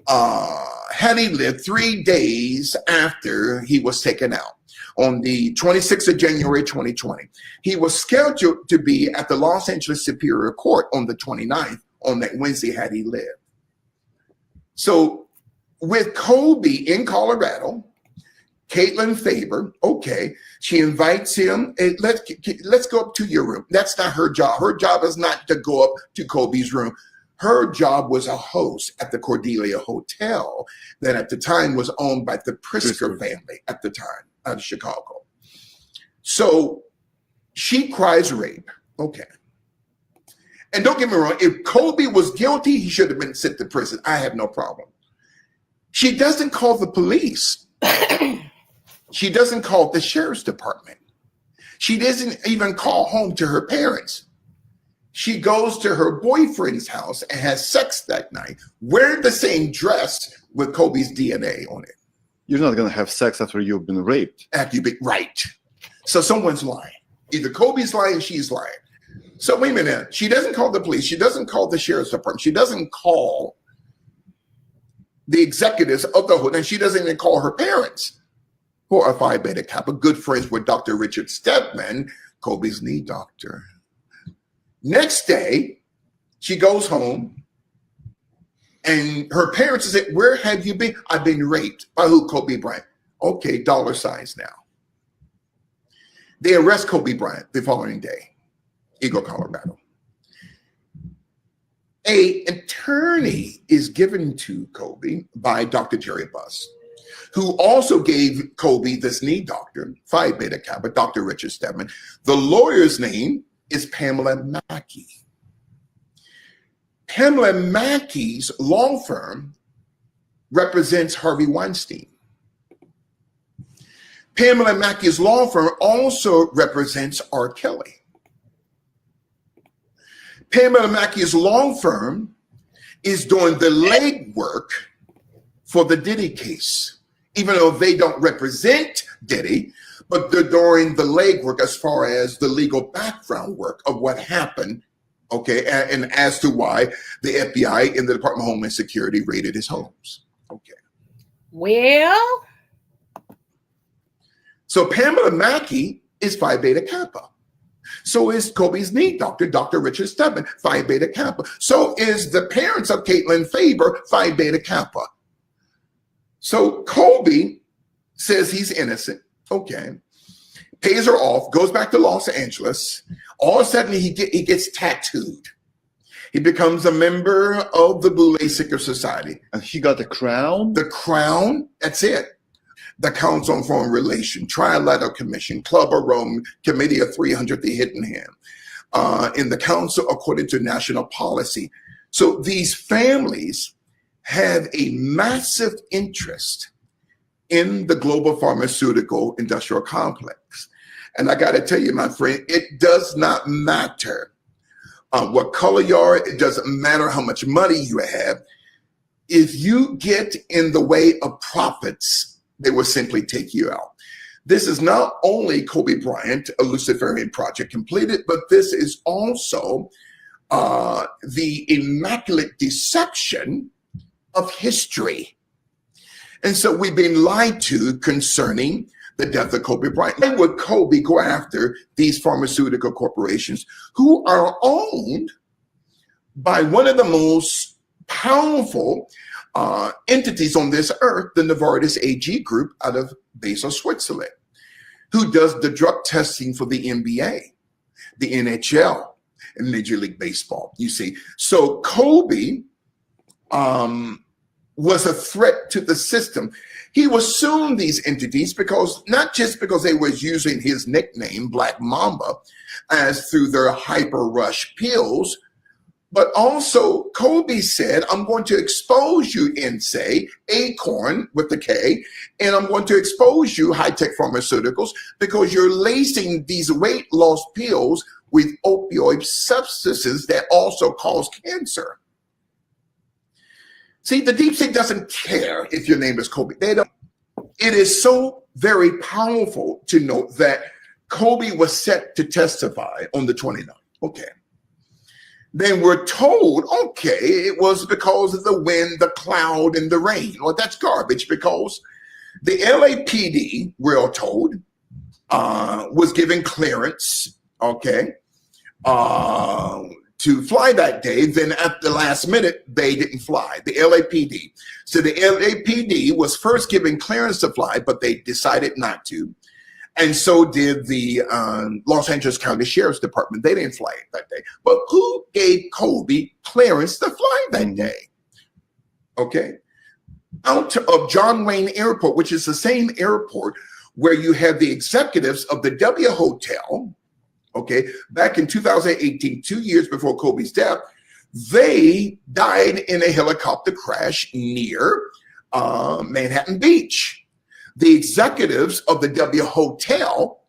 had he lived 3 days after he was taken out on the 26th of January, 2020. He was scheduled to be at the Los Angeles Superior Court on the 29th on that Wednesday had he lived. So with Kobe in Colorado, Caitlin Faber, okay, she invites him, and let's go up to your room. That's not her job. Her job is not to go up to Kobe's room. Her job was a host at the Cordelia Hotel that at the time was owned by the Prisker family at the time out of Chicago. So she cries rape, okay. And don't get me wrong, if Kobe was guilty, he should have been sent to prison. I have no problem. She doesn't call the police. She doesn't call the sheriff's department. She doesn't even call home to her parents. She goes to her boyfriend's house and has sex that night, wearing the same dress with Kobe's DNA on it. You're not going to have sex after you've been raped. After you've been, right. So someone's lying. Either Kobe's lying, she's lying. So wait a minute. She doesn't call the police. She doesn't call the sheriff's department. She doesn't call the executives of the hood, and she doesn't even call her parents, who are Phi Beta Kappa, good friends with Dr. Richard Stedman, Kobe's knee doctor. Next day, she goes home, and her parents say, "Where have you been?" "I've been raped." "By who?" "Kobe Bryant." "Okay, dollar signs now." They arrest Kobe Bryant the following day, Eagle, Colorado. An attorney is given to Kobe by Dr. Jerry Buss, who also gave Kobe this knee doctor, Phi Beta Kappa, Dr. Richard Stedman. The lawyer's name is Pamela Mackey. Pamela Mackey's law firm represents Harvey Weinstein. Pamela Mackey's law firm also represents R. Kelly. Pamela Mackey's law firm is doing the legwork for the Diddy case, even though they don't represent Diddy, but they're doing the legwork as far as the legal background work of what happened, Okay, and as to why the FBI and the Department of Homeland Security raided his homes. Okay. Well, so Pamela Mackey is Phi Beta Kappa. So is Kobe's knee doctor, Dr. Richard Stedman, Phi Beta Kappa. So is the parents of Caitlin Faber, Phi Beta Kappa. So Kobe says he's innocent. Okay. Pays her off, goes back to Los Angeles. All of a sudden, he gets tattooed. He becomes a member of the Boule Sicker Society. And he got the crown? The crown, that's it. The Council on Foreign Relations, Trilateral Commission, Club of Rome, Committee of 300, the Hidden Hand, in the Council according to national policy. So these families have a massive interest in the global pharmaceutical industrial complex. And I got to tell you, my friend, it does not matter what color you are. It doesn't matter how much money you have. If you get in the way of profits, they will simply take you out. This is not only KobeBryant, a Luciferian project completed, but this is also the immaculate deception of history. And so we've been lied to concerning the death of KobeBryant. Why would Kobe go after these pharmaceutical corporations who are owned by one of the most powerful entities on this earth, the Novartis AG Group out of Basel, Switzerland, who does the drug testing for the NBA, the NHL, and Major League Baseball, you see. So Kobe was a threat to the system. He was suing these entities because not just because they was using his nickname, Black Mamba, as through their hyper rush pills, but also Kobe said, I'm going to expose you, NSA, Acorn with the K, and I'm going to expose you, high-tech pharmaceuticals, because you're lacing these weight loss pills with opioid substances that also cause cancer. See, the deep state doesn't care if your name is Kobe. They don't. It is so very powerful to note that Kobe was set to testify on the 29th. Okay. Then we're told, okay, it was because of the wind, the cloud, and the rain. Well, that's garbage because the LAPD, we're told, was given clearance, okay, to fly that day. Then at the last minute, they didn't fly, the LAPD. So the LAPD was first given clearance to fly, but they decided not to. And so did the Los Angeles County Sheriff's Department. They didn't fly it that day. But who gave Kobe clearance to fly that day? Okay. Out of John Wayne Airport, which is the same airport where you have the executives of the W Hotel, okay, back in 2018, 2 years before Kobe's death, they died in a helicopter crash near Manhattan Beach. The executives of the W Hotel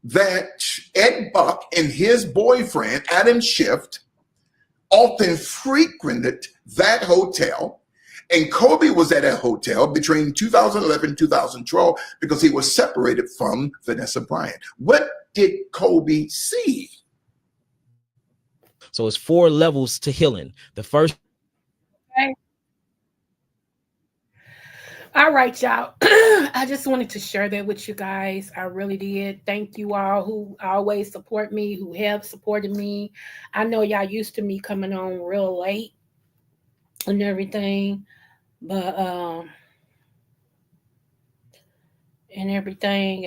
that Ed Buck and his boyfriend, Adam Schiff, often frequented that hotel. And Kobe was at a hotel between 2011 and 2012 because he was separated from Vanessa Bryant. What did Kobe see? So it's 4 levels to healing. The first. Okay. All right, y'all. I just wanted to share that with you guys. I really did. Thank you all who always support me, who have supported me. I know y'all used to me coming on real late and everything, but and everything.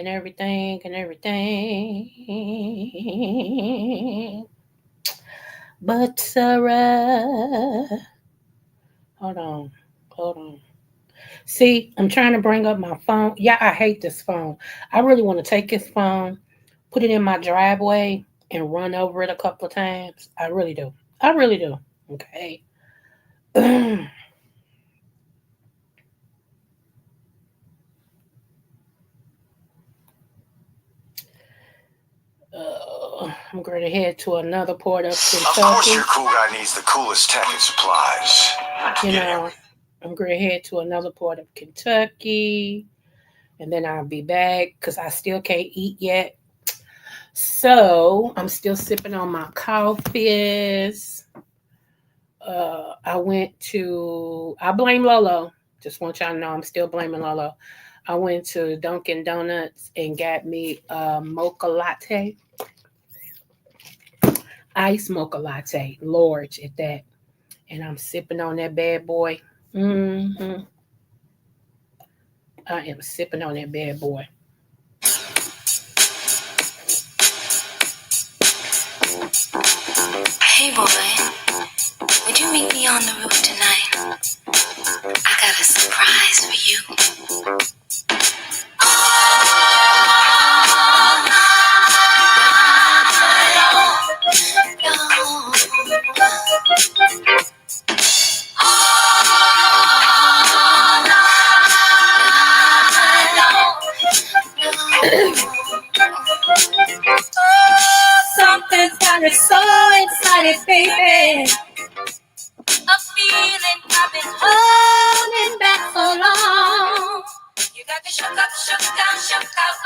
But Sarah, hold on. See, I'm trying to bring up my phone. Yeah, I hate this phone. I really want to take this phone, put it in my driveway, and run over it a couple of times. I really do. Okay. I'm going to head to another port of Kentucky. Of course your cool guy needs the coolest tech and supplies. You know, I'm going to head to another port of Kentucky, and then I'll be back because I still can't eat yet. So I'm still sipping on my coffees. I blame Lolo. Just want y'all to know I'm still blaming Lolo. I went to Dunkin' Donuts and got me a mocha latte. Ice mocha latte, large at that. And I'm sipping on that bad boy. Mm-hmm. I am sipping on that bad boy. Hey boy, would you meet me on the roof tonight? I got a surprise for you. Something's got me so excited, baby. A feeling I've been Holding back so long. You got me shook up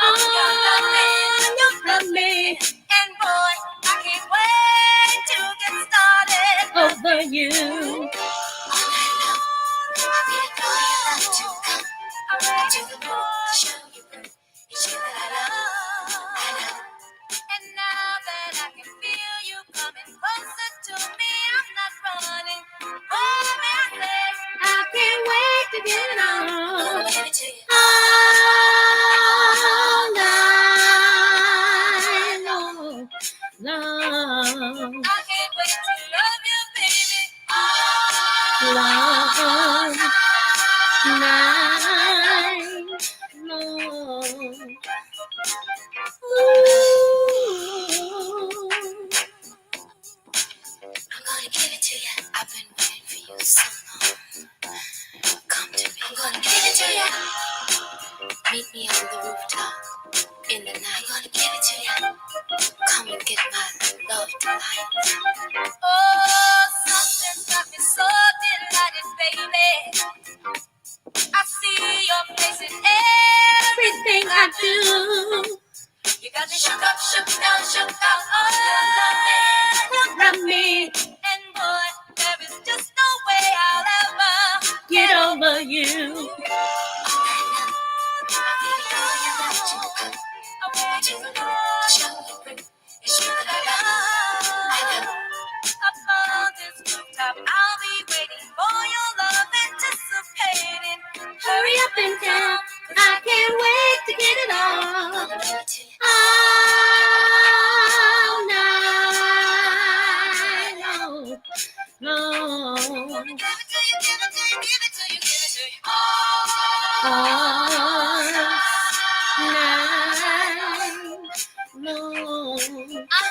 on your loving. You love me. And boy, I can't wait to get started Over you. All night long, I really know you love to come. I'm ready to the moon to show you. It's you that I love. And now that I can feel you coming closer to me, I'm not running. Oh, man, I say, I can't wait to get it on. I'll give it to you. All night long. Long. I can't wait to love you, baby. Long night long. I'm gonna give it to you. I've been waiting for you so long. Come to me. I'm gonna give it to you. Meet me on the rooftop in the night. I'm gonna give it to you. Come and get my love tonight. Oh, something's got me so delighted, baby. I see your face in everything I do. You got me shook up, oh, you love me. And boy, there is just no way I'll ever Get over you. I'll be waiting for your love, anticipating. Hurry up and come. I can't wait to get it on. All night long. Long. Give it to you. All night long. I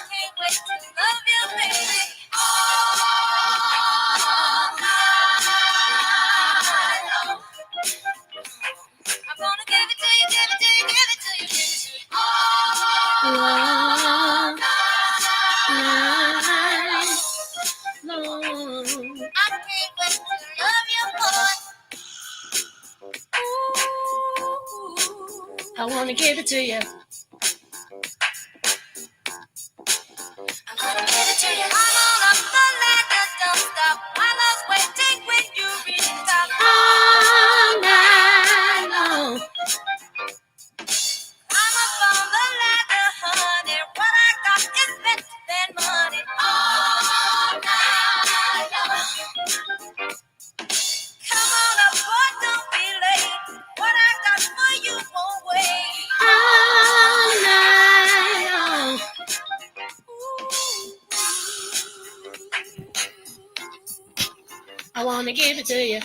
can't wait to love you, baby. I'm gonna give it to you. Long night long. I can't wait to love you, boy. I want to give it to you. I'm gonna give it to you. I'm on up the ladder, don't stop. My love's waiting when you reach the top. All night long. I'm up on the ladder, honey. What I got is better than money. All night long. Come on up, boy, don't be late. What I got for you won't wait. All night long. I want to give it to you.